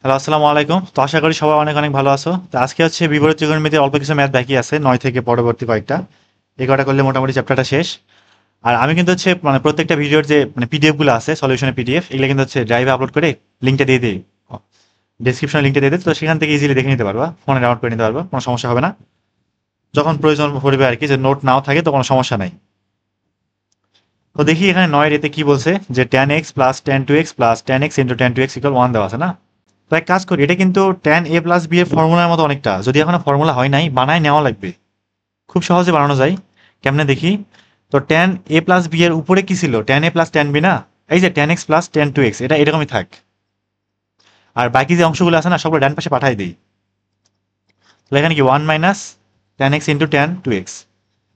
Hello, আসসালামু আলাইকুম। তো আশা করি সবাই অনেক অনেক ভালো আছো। তো আজকে হচ্ছে বিপরীত ত্রিকোণমিতির অল্প কিছু ম্যাথ বাকি আছে, 9 থেকে পরবর্তী কয়েকটা। এই কটা করলে মোটামুটি চ্যাপ্টারটা শেষ। আর আমি কিন্তু হচ্ছে প্রত্যেকটা ভিডিওর যে পিডিএফ গুলো আছে, সলিউশনের পিডিএফ, এগুলো কিন্তু হচ্ছে ড্রাইভে আপলোড করে লিঙ্কটা দিয়ে দিই, ডেসক্রিপশনে লিঙ্কটা দিয়ে দিই। তো সেখান থেকে ইজিলি দেখে নিতে পারবা, ফোনে ডাউনলোড করে নিতে পারবা, কোনো সমস্যা হবে না। যখন প্রয়োজন পড়বে আর কি, যে নোট নাও থাকে তো কোনো সমস্যা নাই। তো দেখি এখানে 9 এতে কি বলছে, যে tan x plus tan 2x plus tan x into tan 2x equal 1 দেওয়া আছে না। তো এক কাজ করি, এটা কিন্তু tan a প্লাস b এর ফর্মুলার মতো অনেকটা, যদি এখনো ফর্মুলা হয় নাই বানায় নেওয়া লাগবে। খুব সহজে বানানো যায়। কেমনে দেখি। তো tan a প্লাস b এর উপরে কি ছিল, tan a plus tan b না। এই যে tan x plus tan 2x, এটা এরকমই থাক। আর বাকি যে অংশগুলো আছে না, সবগুলো ডান পাশে পাঠাই দিই। তাহলে এখানে কি 1 minus tan x into tan 2x।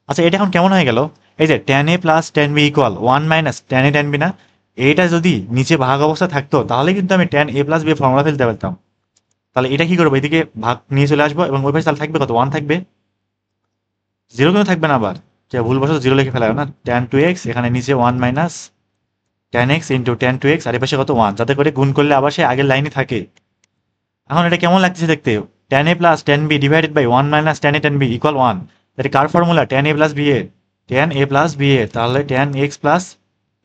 আচ্ছা, এটা এখন কেমন হয়ে গেল। এই যে tan a plus tan b equal 1 minus tan a tan b না। এইটা যদি নিচে ভাগ অবস্থা থাকতো তাহলে কিন্তু আমি tan a প্লাস b এর ফর্মুলা ফেলতে পারতাম। তাহলে এটা কি করবো, এদিকে ভাগ নিয়ে চলে আসবো এবং ওই পাশে তাহলে থাকবে কত, 1 থাকবে। জিরো কিন্তু থাকবে না আবার, যে ভুলবশত জিরো লিখে ফেলা না। tan 2x এখানে নিচে 1 minus tan x into tan 2x, আর এই পাশে কত 1, যাতে করে গুণ করলে আবার সে আগের লাইনে থাকে। এখন এটা কেমন লাগতেছে দেখতে। tan a plus tan b divided by 1 minus tan a tan b equal 1। এটা কার formula, tan a plus b এর। tan a প্লাস b এর, তাহলে tan x plus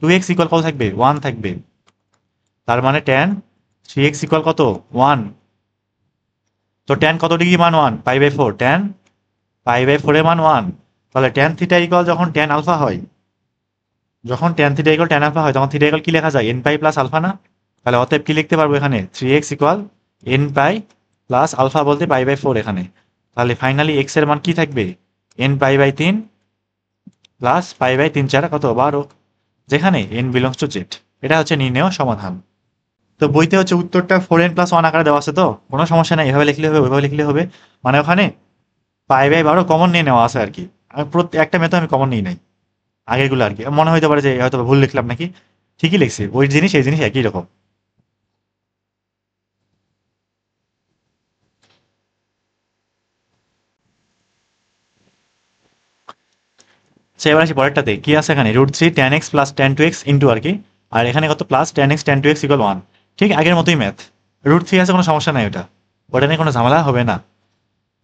2x equal কত থাকবে, 1 থাকবে। তার মানে tan 3x ইকুয়াল কত, 1। তো tan কত ডিগ্রি মান, 1 pi by 4, tan pi by 4 এর মান 1। তাহলে tan থিটা ইকুয়াল যখন tan আলফা হয়, যখন tan theta equal tan alpha হয়, তখন থিটা ইকুয়াল কি লেখা যায়, n পাই প্লাস আলফা না। তাহলে অতএব কি লিখতে পারবো এখানে, 3x equal n pi plus alpha বলতে পাই বাই 4 এখানে। তাহলে ফাইনালি x এর মান কি থাকবে, n pi by 3 plus pi by 3 4 কত, 12, যেখানে n বিলংস টু জেড। এটা হচ্ছে নির্ণেয় সমাধান। তো বইতে হচ্ছে উত্তরটা 4n প্লাস 1 আকারে দেওয়া আছে, তো কোনো সমস্যা নাই, এভাবে লিখলে হবে ওইভাবে লিখলে হবে। মানে ওখানে পাই বাই 12 কমন নিয়ে নেওয়া আছে আর কি। আমি প্রত্যেক একটা মেথড আমি কমন নিই নাই, আগেরগুলো আর কি। মনে হইতে পারে যে হয়তো ভুল লিখলাম নাকি, ঠিকই লিখছি, ওই জিনিস এই জিনিস একই রকম। সে এবার আসি পরেরটাতে, কি আছে এখানে, √3 tan x plus tan 2x into আর কি। আর এখানে কত, plus tan x tan 2x equal 1। ঠিক আগের মতোই ম্যাথ। √3 আছে, কোনো সমস্যা নাই, ওটা ওটা নিয়ে কোনো ঝামেলা হবে না।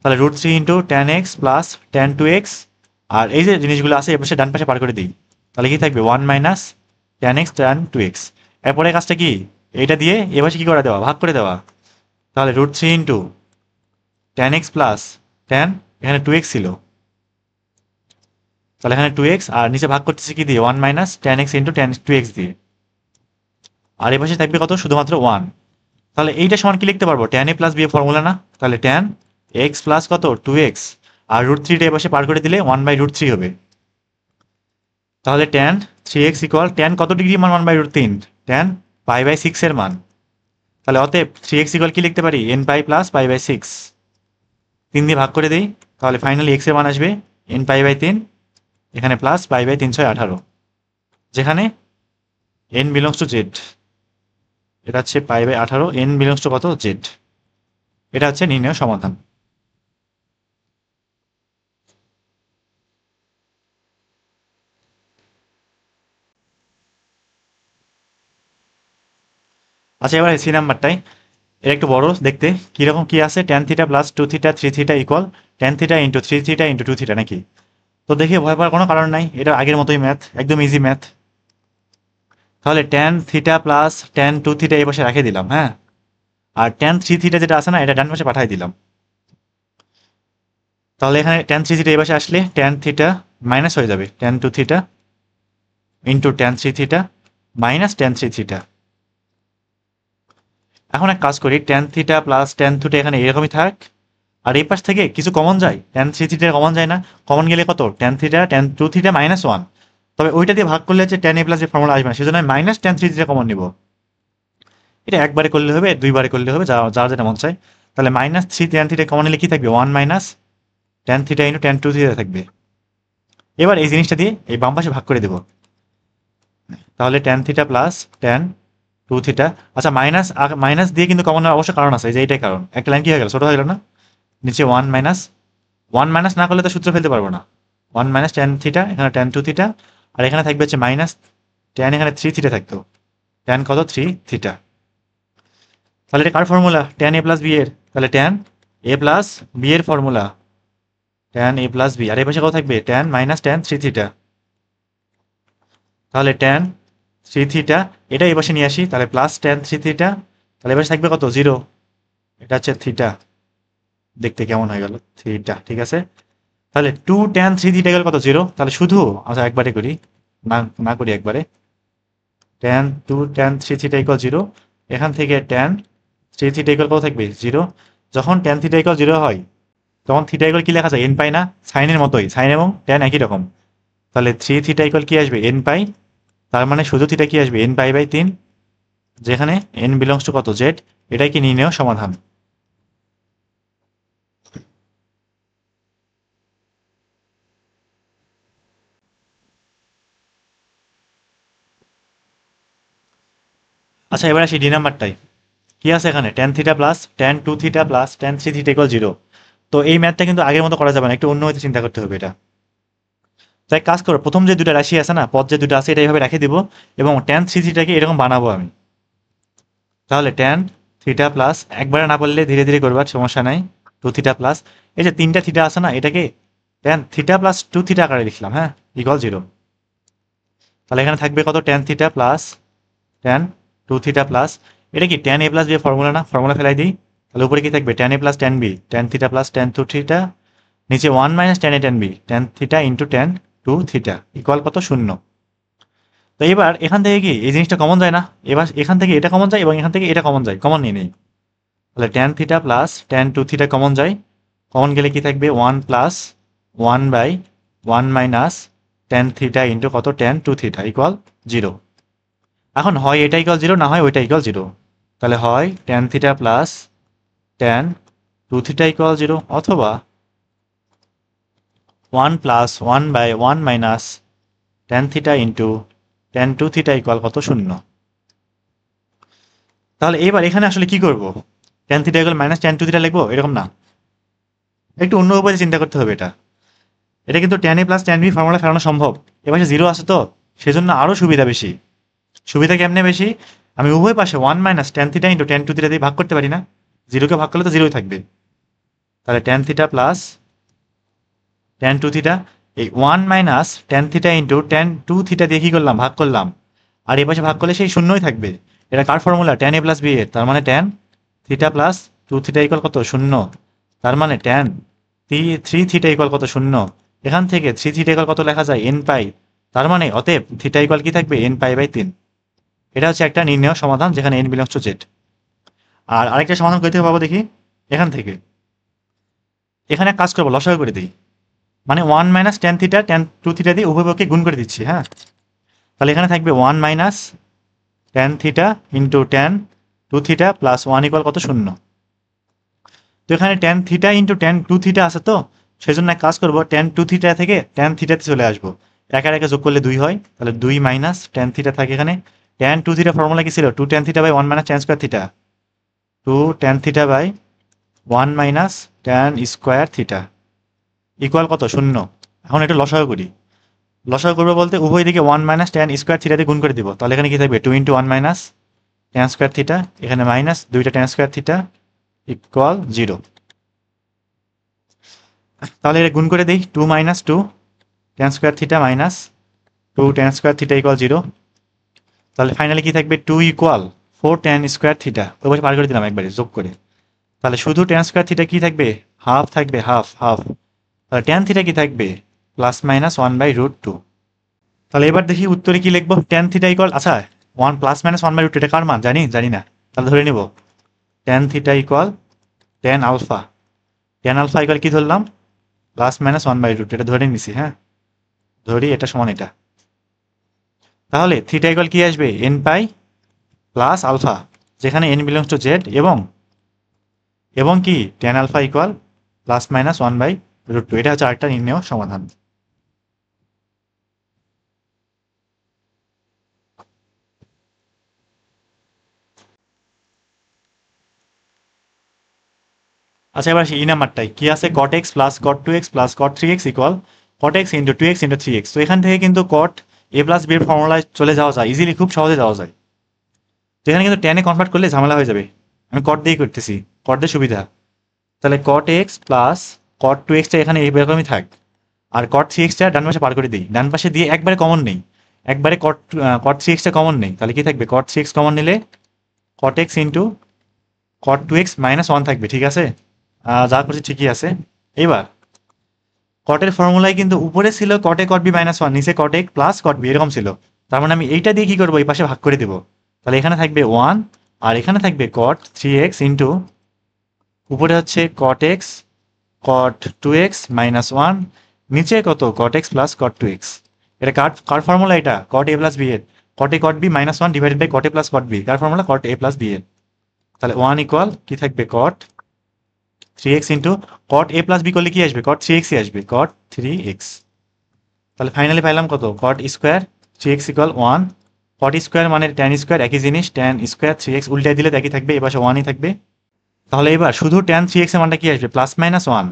তাহলে √3 into tan x plus tan 2x। আর এই যে জিনিসগুলো আছে এপাশে ডান পাশে পার করে দিই। তাহলে কি থাকবে, 1 minus tan x tan 2x। এরপরে কাজটা কি, এটা দিয়ে এপাশে কি করে দেওয়া, ভাগ করে দেওয়া। তাহলে √3 into tan x plus tan, এখানে 2x ছিল, তাহলে এখানে 2x, আর নিচে ভাগ করতেছি কি দিয়ে, 1 minus tan x into tan 2x দিয়ে। আর এপাশে থাকবে কত, শুধুমাত্র 1। তাহলে এইটা সমান কি লিখতে পারবো, tan a প্লাস b এর ফর্মুলা না। তাহলে tan x প্লাস কত, 2x। আর √3 এপাশে পার করে দিলে 1/√3 হবে। তাহলে tan 3x ইকুয়াল, tan কত ডিগ্রি মান, 1/√3, tan পাই বাই 6 এর মান। তাহলে অতএব 3x ইকুয়াল কি লিখতে পারি, n pi plus pi by 6। 3 দিয়ে ভাগ করে দিই, তাহলে ফাইনালি x এর মান আসবে n পাই বাই 3, এখানে প্লাস পাই বাই 3 6 18, যেখানে n বিলংস টু জেড। এটা হচ্ছে pi by 18, n belongs to কত, জেড। এটা হচ্ছে নির্ণয় সমাধান। আচ্ছা, এবার সি নাম্বারটাই, এটা একটু বড় দেখতে। কিরকম কি আছে, tan theta plus 2 theta 3 theta equal tan theta into 3 theta into 2 theta নাকি। তো দেখে ভয় পাওয়ার কোনো কারণ নাই, এটা আগের মতোই ম্যাথ, একদম ইজি ম্যাথ। তাহলে tan theta plus tan 2 theta এই পাশে রেখে দিলাম, হ্যাঁ। আর tan 3 থিটা যেটা আছে না, এটা ডান পাশে পাঠিয়ে দিলাম। তাহলে এখানে tan 3 থিটা এই পাশে আসলে tan থিটা মাইনাস হয়ে যাবে, tan 2 theta into tan 3 theta minus tan 3 theta. এখন এক কাজ করি, tan theta plus tan theta এখানে এরকমই থাক। আর এই পাশ থেকে কিছু কমন যায়, tan 3 থিটা কমন যায় না। কমন গেলে কত, tan theta tan 2 theta minus 1। তবে ওইটা দিয়ে ভাগ করলে হচ্ছে tan a প্লাস এর ফর্মুলা আসবে না, সেজন্য আমি মাইনাস tan 3 থিটা কমন নিব। এটা একবারে করলে হবে, দুইবারে করলে হবে, যার যেটা মন চায়। তাহলে মাইনাস 3 tan থিটা কমন নিলে কি থাকবে, 1 minus tan theta into tan 2 theta থাকবে। এবার এই জিনিসটা দিয়ে এই বাম পাশে ভাগ করে দেব। তাহলে tan theta plus tan 2 theta. আচ্ছা, মাইনাস মাইনাস দিয়ে কিন্তু কমন নেওয়ার অবশ্য কারণ আছে, এই যে এইটাই কারণ। একটা লাইন কি হয়ে গেল, ছোট হয়ে গেল না। নিচে 1 মাইনাস, 1 মাইনাস না করলে তো সূত্র ফেলতে পারবো না। 1 মাইনাস tan থিটা, এখানে tan 2 থিটা। আর এখানে থাকবে হচ্ছে মাইনাস tan, এখানে 3 থিটা থাকতো, tan কত, 3 থিটা। তাহলে এটা কার formula? Tan A plus B এর। তাহলে ট্যান এ প্লাস বি এর formula tan A plus B, আর এই পাশে কত থাকবে? Tan minus tan three theta. তাহলে ট্যান থ্রি থিটা এটা এই পাশে নিয়ে আসি, তাহলে প্লাস ট্যান থ্রি থিটা, তাহলে এবার থাকবে কত? জিরো। এটা হচ্ছে থিটা, দেখতে কেমন হয়ে গেল? থিটা, ঠিক আছে। তাহলে টু ট্যান থ্রি থিটা গেল কত? জিরো। তাহলে শুধু আচ্ছা একবারে করি, না না করি একবারে, tan two tan three theta equal zero. এখান থেকে ট্যান থ্রি থিটা ইকুয়াল কত থাকবে? জিরো। যখন ট্যান থিটা ইকুয়াল জিরো হয় তখন থিটা ইকুয়াল কি লেখা যায়? এন পাই না? সাইনের মতোই, সাইন এবং ট্যান একই রকম। তাহলে থ্রি থিটা ইকুয়াল কি আসবে? এন পাই। তার মানে শুধু থিটা কি আসবে? এন পাই বাই তিন, যেখানে এন বিলংস টু কত? জেড। এটাই কি নির্ণেয় সমাধান। আচ্ছা এবার আসি ডি নাম্বারটাই। কি আছে এখানে? Tan theta plus tan two theta plus tan three theta equal zero. তো এই ম্যাথটা কিন্তু আগের মতো করা যাবে না, একটু অন্য হইতে চিন্তা করতে হবে এটা। তাই কাজ করো, প্রথম যে দুটো রাশি আছে না, পদ যে দুটো আছে, এটা এইভাবে রেখে দিব এবং ট্যান থ্রি থিটাকে এরকম বানাবো আমি। তাহলে ট্যান থিটা প্লাস, একবারে না বললে ধীরে ধীরে করবার, সমস্যা নাই। টু থিটা প্লাস, এই যে তিনটা থিটা আছে না, এটাকে tan theta plus two theta আকারে লিখলাম, হ্যাঁ, ইকুয়াল জিরো। তাহলে এখানে থাকবে কত? Tan theta plus tan two theta plus, এটা কি tan A plus B formula না? ফর্মুলা ফেলাই দিই। তাহলে উপরে কি থাকবে? Tan A plus tan B, tan theta plus tan two theta, নিচে one minus tan A tan B, tan theta into tan two theta equal কত? শূন্য। তো এবার এখান থেকে কি এই জিনিসটা কমন যায় না? এবার এখান থেকে এটা কমন যায় এবং এখান থেকে এটা কমন যায়, কমন নিয়ে নেই। তাহলে tan theta plus tan two theta common যায়, কমন গেলে কি থাকবে? One plus one by one minus tan theta into কত? Tan two theta equal zero. এখন হয় এটা ইকুয়াল জিরো, না হয় ওইটা ইকুয়াল জিরো। তাহলে হয় tan theta plus tan two theta equal zero, অথবা one plus one by one minus tan theta into tan two theta equal কত? শূন্য। তাহলে এবার এখানে আসলে কি করব? Tan theta equal minus tan two theta লিখবো? এরকম না, একটু অন্য উপায়ে চিন্তা করতে হবে এটা। এটা কিন্তু tan A plus tan B formula ফেরানো সম্ভব। এবার জিরো আছে তো, সেজন্য আরও সুবিধা বেশি। সুবিধা কেমনে বেশি? আমি উভয় পাশে one minus tan theta into tan two theta দিয়ে ভাগ করতে পারি না? জিরোকে ভাগ করলে তো জিরোই থাকবে। তাহলে tan theta plus tan two theta, এই one minus tan theta into tan two theta দিয়ে কি করলাম? ভাগ করলাম। আর এই পাশে ভাগ করলে সেই শূন্যই থাকবে। এটা কার formula? Tan A plus B এর। তার মানে tan theta plus two theta equal কত? শূন্য। তার মানে ট্যান থ্রি থিটা ইকুয়াল কত? শূন্য। এখান থেকে থ্রি থিটা ইকুয়াল কত লেখা যায়? এন পাই। তার মানে অতএব থিটা ইকুয়াল কি থাকবে? এন পাই বাই তিন। এটা হচ্ছে একটা নির্ণেয় সমাধান যেখানে এন বিলংস টু জেড। আর আরেকটা সমাধান করতে পাবো দেখি এখান থেকে। এখানে এক কাজ করবো, লসাগু করে দিই। মানে one minus tan theta tan two theta দিয়ে উভয়পক্ষে গুণ করে দিচ্ছি, হ্যাঁ। তাহলে এখানে থাকবে one minus tan theta into tan two theta plus one equal কত? শূন্য। তো এখানে tan theta into tan two theta আছে, তো সেই জন্য এক কাজ করবো, ট্যান টু থিটা থেকে ট্যান থিটাতে চলে আসবো। একের একে যোগ করলে দুই হয়, তাহলে দুই মাইনাস ট্যান থিটা থাকে এখানে। ট্যান টু থিটা ফর্মুলা কি ছিল? Two tan theta by one minus tan square theta, two tan theta by one minus tan square theta equal কত? শূন্য। এখন একটু লসাগু করি। লসাগু করবো বলতে উভয় দিকে one minus tan square theta দিয়ে গুণ করে দিব। তাহলে এখানে কি থাকবে? Two into one minus tan square theta, এখানে মাইনাস দুইটা tan square theta equal zero. তাহলে এটা গুণ করে দিই, two minus two tan square theta minus two tan square theta equal zero. তাহলে ফাইনালি কি থাকবে? Two equal four tan square theta, ওই পাশে পার করে দিলাম একবারে যোগ করে। তাহলে শুধু ট্যান স্কোয়ার থিটা কি থাকবে? হাফ থাকবে, হাফ হাফ। তাহলে ট্যান থিটা কি থাকবে? Plus minus one by root two. তাহলে এবার দেখি উত্তরে কি লিখবো। ট্যান থিটা ইকুয়াল, আচ্ছা one plus minus one by root, এটা কার মান জানি? জানি না। তাহলে ধরে নিব tan theta equal tan alpha. Tan alpha equal কি ধরলাম? Plus minus one by root, এটা ধরে নিছি, হ্যাঁ। ধরি এটা সমান এটা। তাহলে থিটা ইকুয়াল কি আসবে? এন পাই প্লাস আলফা, যেখানে এন বিলংস টু জেড, এবং এবং কি tan alpha equal plus minus one by root two. এটা হচ্ছে আরেকটা নির্ণেয় সমাধান। আচ্ছা এবার ই নাম্বারটাই কি আছে? Cot x plus cot two x plus cot three x equal cot x into two x into three x. তো এখান থেকে কিন্তু কট এ প্লাস বি এর ফর্মুলায় চলে যাওয়া যায়, ইজিলি, খুব সহজে যাওয়া যায়। তো এখানে কিন্তু টেনে কনভার্ট করলে ঝামেলা হয়ে যাবে। আমি কট দিয়ে করতেছি, কট দিয়ে সুবিধা। তাহলে cot x plus cot two এক্সটা এখানে এইরকমই থাক, আর কট থ্রি এক্সটা ডান পাশে পার করে দিই, ডান পাশে দিয়ে একবারে কমন নেই, একবারে কট থ্রি এক্সটা কমন নেই, তাহলে কি থাকবে, কট থ্রি এক্স কমন নিলে cot x into cot two x minus one থাকবে, ঠিক আছে? যা করছি ঠিকই আছে। এবার কটের ফর্মুলায় কিন্তু উপরে ছিল কট A cot B minus one, নিচে কট এ প্লাস কট বি এরকম ছিল। তার মানে আমি এইটা দিয়ে কি করবো, এই পাশে ভাগ করে দেবো। তাহলে এখানে থাকবে ওয়ান, আর এখানে থাকবে কট থ্রি এক্স ইন্টু উপরে হচ্ছে cot x cot two x minus one, নিচে কত, cot x plus cot two x. এটা কার কার ফর্মুলা, এটা কট এ প্লাস বি এর, cot A cot B minus one divided by cot A plus cot B, কার formula, cot A plus B এর। তাহলে one equal কি থাকবে, cot three x into cot A plus B করলে কি আসবে, cot three এক্সই আসবে, কট থ্রি এক্স। তাহলে ফাইনালি পাইলাম কত, cot square three x equal one. Cot square মানে ট্যান স্কোয়ার, একই জিনিস, ট্যান স্কোয়ার থ্রি এক্স উল্টাই দিলে একই থাকবে, এ পাশে ওয়ানই থাকবে। তাহলে এবার শুধু ট্যান থ্রি এক্স এর মানটা কি আসবে, plus minus one,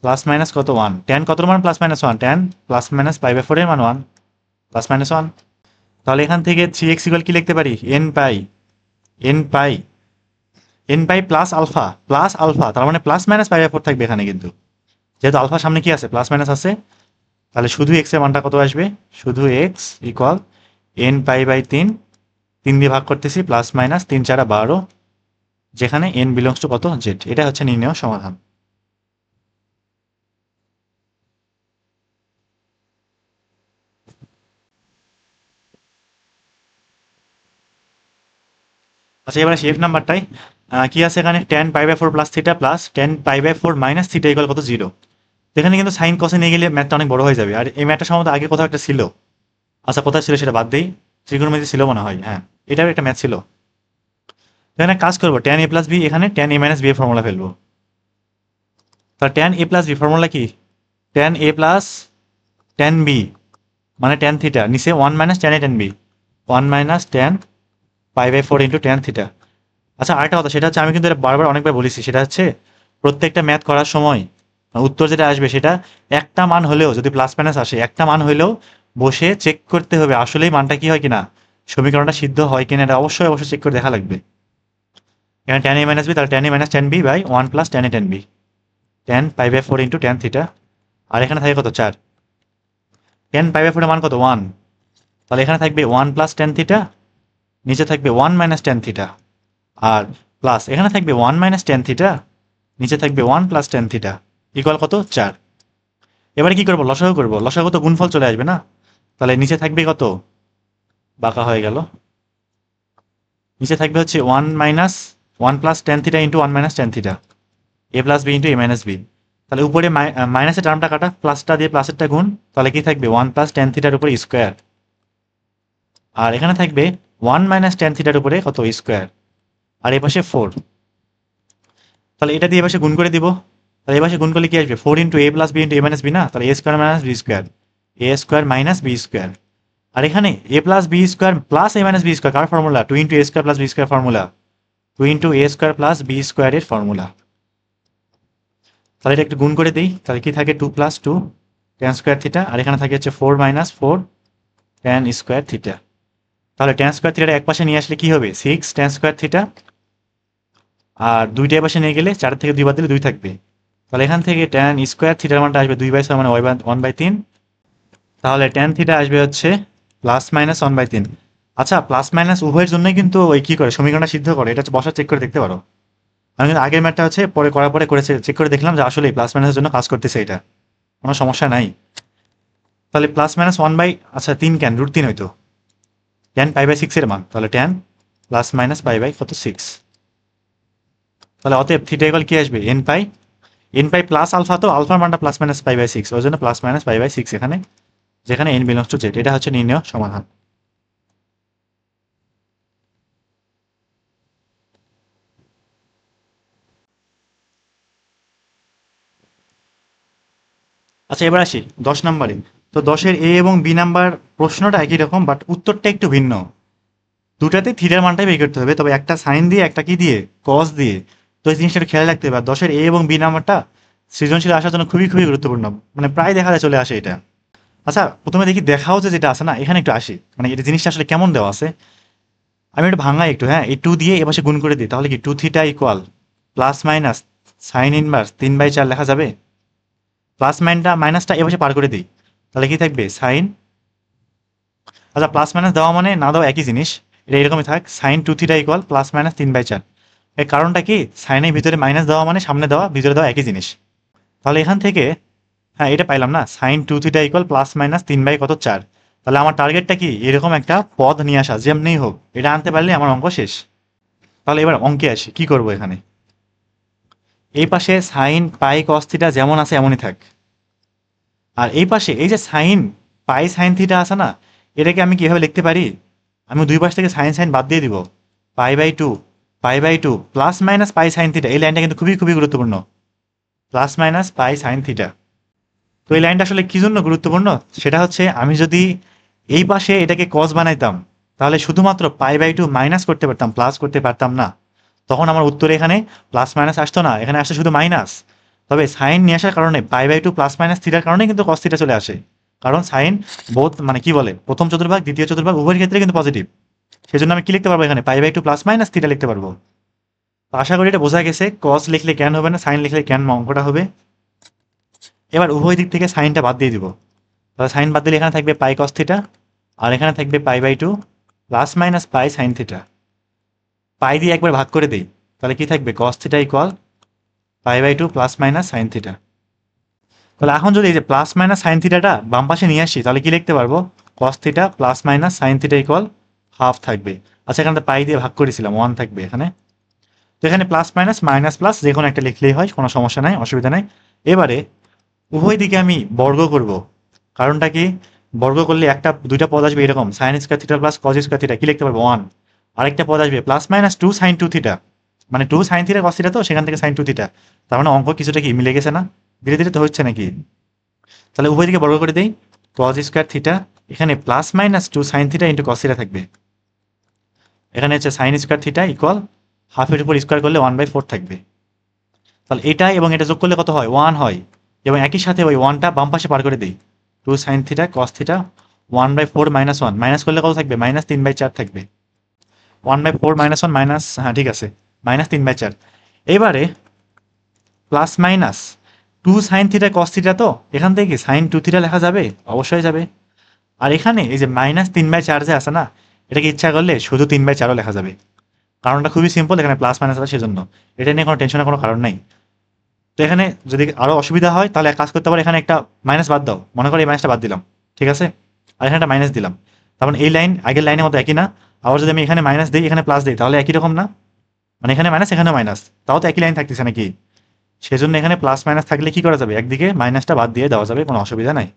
plus minus কত ওয়ান, ট্যান কত মান plus minus one, tan plus minus pi by four এর মান ওয়ান, প্লাস মাইনাস ওয়ান। তাহলে এখান থেকে থ্রি এক্স ইকুয়াল কি লিখতে পারি, n pi, n pi, n pi plus alpha, তার মানে plus minus pi by four থাকবে এখানে, কিন্তু যেহেতু আলফার সামনে কি আছে, প্লাস মাইনাস আছে। তাহলে শুধু এক্স এর মানটা কত আসবে, শুধু x equal n pi by তিন, তিন দিয়ে ভাগ করতেছি, প্লাস মাইনাস তিন চারা 12, যেখানে এন বিলংস টু কত, জেড। এটা হচ্ছে নির্ণয় সমাধান। আচ্ছা এবার শেফ নাম্বারটাই কি আছে এখানে, tan pi by four plus theta plus tan pi by four minus theta equal কত, জিরো। এখানে কিন্তু সাইন কসে নিয়ে গেলে ম্যাথটা অনেক বড় হয়ে যাবে, আর এই ম্যাথটা সম্ভবত আগে কোথাও একটা ছিল। আচ্ছা কোথায় ছিল সেটা বাদ দেই, ত্রিকোণমিতি ছিল মনে হয়, হ্যাঁ এটাও একটা ম্যাথ ছিল। এখানে কাজ করবো, ট্যান এ প্লাস বি, এখানে ট্যান এ মাইনাস বি এর ফর্মুলা ফেলবো। তাহলে tan A plus B formula কি, tan A plus tan B মানে ট্যান থিটা, নিচে one minus tan A tan B, one minus tan pi by four into tan theta. আচ্ছা আরেকটা কথা, সেটা হচ্ছে আমি কিন্তু এটা বারবার অনেকবার বলেছি, সেটা হচ্ছে প্রত্যেকটা ম্যাথ করার সময় উত্তর যেটা আসবে সেটা একটা মান হলেও, যদি প্লাস মাইনাস আসে একটা মান হলেও বসে চেক করতে হবে আসলেই মানটা কি হয় কিনা, সমীকরণটা সিদ্ধ হয় কিনা, এটা অবশ্যই অবশ্যই চেক করে দেখা লাগবে। এখানে ট্যান এ মাইনাস বি, তাহলে tan A minus tan B by one plus tan A tan B, tan pi by four into tan theta. আর এখানে থাকে কত, চার, ট্যান পাই বাই ফোরের মান কত, ওয়ান, তাহলে এখানে থাকবে ওয়ান প্লাস ট্যান থিটা, নিচে থাকবে ওয়ান মাইনাস ট্যান থিটা, আর প্লাস এখানে থাকবে ওয়ান মাইনাস ট্যান থিটা, নিচে থাকবে one plus tan theta equal কত, চার। এবারে কি করবো, লসাগু করবো, লসাগু তো গুণফল চলে আসবে না, তাহলে নিচে থাকবে কত, বাঁকা হয়ে গেল, নিচে থাকবে হচ্ছে one minus one plus tan theta into one minus tan theta, A plus B into A minus B. তাহলে উপরে মাইনাসের টার্মটা কাটা, প্লাসটা দিয়ে প্লাসেরটা গুণ, তাহলে কি থাকবে ওয়ান প্লাস ট্যান থিটার উপরে স্কোয়ার, আর এখানে থাকবে ওয়ান মাইনাস ট্যান থিটার উপরে কত, স্কোয়ার, আর এ পাশে ফোর। তাহলে এটা দিয়ে এপাশে গুণ করে দিব, তাহলে এপাশে গুণ করলে কি আসবে, four into A plus B into A minus B, না তাহলে A square minus B square, A square minus B square. আর এখানে A plus B square plus A minus B square কার formula, two into A square plus B square formula, two into A square plus B স্কোয়ারের formula. তাহলে এটা একটু গুণ করে দিই, তাহলে কি থাকে, two plus two tan square theta, আর এখানে থাকে হচ্ছে four minus four tan square theta. তাহলে ট্যান স্কোয়ার থিটাটা এক পাশে নিয়ে আসলে কি হবে, সিক্স ট্যান স্কোয়ার থিটা, আর দুইটা পাশে নিয়ে গেলে চার থেকে দুই বাদ দিলে দুই থাকবে। তাহলে এখান থেকে ট্যান স্কোয়ার থিটার মানটা আসবে দুই বাই ছয় মানে ওয়ান বাই তিন। তাহলে ট্যান থিটা আসবে হচ্ছে প্লাস মাইনাস ওয়ান বাই তিন। আচ্ছা প্লাস মাইনাস উভয়ের জন্যই কিন্তু ওই কি করে সমীকরণটা সিদ্ধ করে, এটা হচ্ছে বসা চেক করে দেখতে পারো। আমি কিন্তু আগের ম্যাথটা হচ্ছে পরে করার পরে করেছে, চেক করে দেখলাম যে আসলে প্লাস মাইনাসের জন্য কাজ করতেছে, এটা কোনো সমস্যা নাই। তাহলে প্লাস মাইনাস ওয়ান বাই, আচ্ছা তিন কেন, রুট তিন হইতো, ট্যান পাই বাই সিক্স এর মান, তাহলে tan plus minus pi by কত, সিক্স। তাহলে অতএব থিটা ইকুয়াল কি আসবে, n pi, n pi plus alpha, তো আলফার মানটা plus minus pi by six, ওই জন্য plus minus pi by six এখানে, যেখানে এন বিলংস টু জেড। এটা হচ্ছে নির্ণয় সমাধান। আচ্ছা এবার আসি 10 নম্বরে। তো 10-এর এ এবং বি নাম্বার প্রশ্নটা একই রকম, বাট উত্তরটা একটু ভিন্ন। দুটাতে থিটার মানটাই বের করতে হবে, তবে একটা সাইন দিয়ে একটা কি দিয়ে, কস দিয়ে। তো এই জিনিসটা একটু খেয়াল রাখতে হবে। আর 10-এর এ এবং বি নাম্বারটা সৃজনশীল আসার জন্য খুবই খুবই গুরুত্বপূর্ণ, মানে প্রায় দেখা যায় চলে আসে এটা। আচ্ছা প্রথমে দেখি দেখাও যে যেটা আছে না, এখানে একটু আসি, মানে এটা জিনিসটা আসলে কেমন দেওয়া আছে। আমি এটা ভাঙাই একটু, হ্যাঁ, এই 2 দিয়ে এ পাশে গুণ করে দিই, তাহলে কি 2 theta equal plus minus sign inverse 3/4 লেখা যাবে। প্লাস মাইনাসটা এ পাশে পার করে দিই, তাহলে কি থাকবে সাইন, আচ্ছা প্লাস মাইনাস দেওয়া মানে না দেওয়া একই জিনিস, এটা এরকমই থাক, sine 2 theta equal plus minus 3/4। এর কারণটা কি, সাইনের ভিতরে মাইনাস দেওয়া মানে সামনে দেওয়া ভিতরে দেওয়া একই জিনিস। তাহলে এখান থেকে হ্যাঁ এটা পাইলাম না, sine 2 theta equal plus minus 3/4। তাহলে আমার টার্গেটটা কি, এরকম একটা পদ নিয়ে আসা, যেমনিই হোক এটা আনতে পারলে আমার অঙ্ক শেষ। তাহলে এবার অঙ্কে আসি, কি করব এখানে, এই পাশে সাইন পাই কস থিটা যেমন আছে এমনই থাক, আর এই পাশে এই যে সাইন পাই সাইন থিটা আছে না, এটাকে আমি কিভাবে লিখতে পারি, আমি দুই পাশ থেকে সাইন সাইন বাদ দিয়ে দিব, pi by two plus minus pi sine theta, এই লাইনটা কিন্তু খুবই খুবই গুরুত্বপূর্ণ, plus minus pi sine theta. তো এই লাইনটা আসলে কি জন্য গুরুত্বপূর্ণ, সেটা হচ্ছে আমি যদি এই পাশে এটাকে কস বানাইতাম, তাহলে শুধুমাত্র পাই বাই টু মাইনাস করতে পারতাম, প্লাস করতে পারতাম না, তখন আমার উত্তরে এখানে প্লাস মাইনাস আসতো না, এখানে আসতো শুধু মাইনাস। তবে সাইন নিয়ে আসার কারণে pi by two plus minus থিটার কারণে কিন্তু কস থিটা চলে আসে, কারণ সাইন বোথ মানে কি বলে প্রথম চতুর্ভাগ দ্বিতীয় চতুর্ভাগ উভয়ের ক্ষেত্রে কিন্তু পজিটিভ। সেজন্য আমি কি লিখতে পারবো, এখানে pi by two plus minus theta লিখতে পারবো। তো আশা করি এটা বোঝা গেছে, কস লিখলে ক্যান হবে না, সাইন লিখলে ক্যান অঙ্কটা হবে। এবার উভয় দিক থেকে সাইনটা বাদ দিয়ে দিব, তাহলে সাইন বাদ দিলে এখানে থাকবে পাই কস থিটা, আর এখানে থাকবে pi by two plus minus pi sine theta. Pi দিয়ে একবার ভাগ করে দিই, তাহলে কি থাকবে cos theta equal pi by two plus minus sine theta. তাহলে এখন যদি এই যে প্লাস মাইনাস সাইন থিটাটা বাম পাশে নিয়ে আসি, তাহলে কি লিখতে পারবো, cos theta plus minus sine theta equal half থাকবে। আচ্ছা এখানে পাই দিয়ে ভাগ করেছিলাম, 1 থাকবে এখানে। তো এখানে প্লাস মাইনাস মাইনাস প্লাস যে কোনো একটা লিখলেই হয়, কোনো সমস্যা নাই, অসুবিধা নাই। এবারে উভয় দিকে আমি বর্গ করব, কারণটা কি, বর্গ করলে একটা দুইটা পদ আসবে এরকম, sine square theta plus cos square theta, কি লিখতে পারবো 1। আরেকটা পদ আসবে প্লাস মাইনাস 2 সাইন 2 থিটা, মানে 2 সাইন থিটা কস থিটা, তো সেখান থেকে সাইন 2 থিটা। তার মানে অঙ্ক কিছুটা কি মিলে গেছে না, ধীরে ধীরে তো হচ্ছে নাকি। তাহলে উভয় দিকে বর্গ করে দেই, কজ স্কয়ার থিটা, এখানে plus minus 2 sine theta into cos theta থাকবে, এখানে হচ্ছে সাইন স্কয়ার থিটা ইকুয়াল হাফের উপর স্কয়ার করলে 1/4 থাকবে। তাহলে এটা এবং এটা যোগ করলে কত হয়, 1 হয়, এবং একই সাথে ওই 1টা বাম পাশে পার করে দিই, 2 sine theta cos theta 1/4 minus 1, minus করলে কত থাকবে, মাইনাস 3/4 থাকবে। 1/4 মাইনাস 1 মাইনাস, হ্যাঁ ঠিক আছে, মাইনাস 3/4। এবারে plus minus 2 sine theta cos theta, তো এখান থেকে কি সাইন 2 থিটা লেখা যাবে, অবশ্যই যাবে। আর এখানে এই যে মাইনাস 3/4 যে আছে না, এটাকে ইচ্ছা করলে শুধু 3/4ও লেখা যাবে, কারণটা খুবই সিম্পল, এখানে প্লাস মাইনাস আছে সেজন্য, এটা নিয়ে কোনো টেনশনের কোনো কারণ নাই। তো এখানে যদি আরো অসুবিধা হয় তাহলে এক কাজ করতে পারো, এখানে একটা মাইনাস বাদ দাও, মনে করো এই মাইনাসটা বাদ দিলাম, ঠিক আছে, আর এখানে একটা মাইনাস দিলাম, তারপর এই লাইন আগের লাইনের মতো একই না, আবার যদি আমি এখানে মাইনাস দিই এখানে প্লাস দিই তাহলে একই রকম না, মানে এখানে মাইনাস এখানে মাইনাস, তাও তো একই লাইন থাকতেছে নাকি। সেজন্য এখানে প্লাস মাইনাস থাকলে কি করা যাবে, একদিকে মাইনাসটা বাদ দিয়ে দেওয়া যাবে, কোনো অসুবিধা নাই।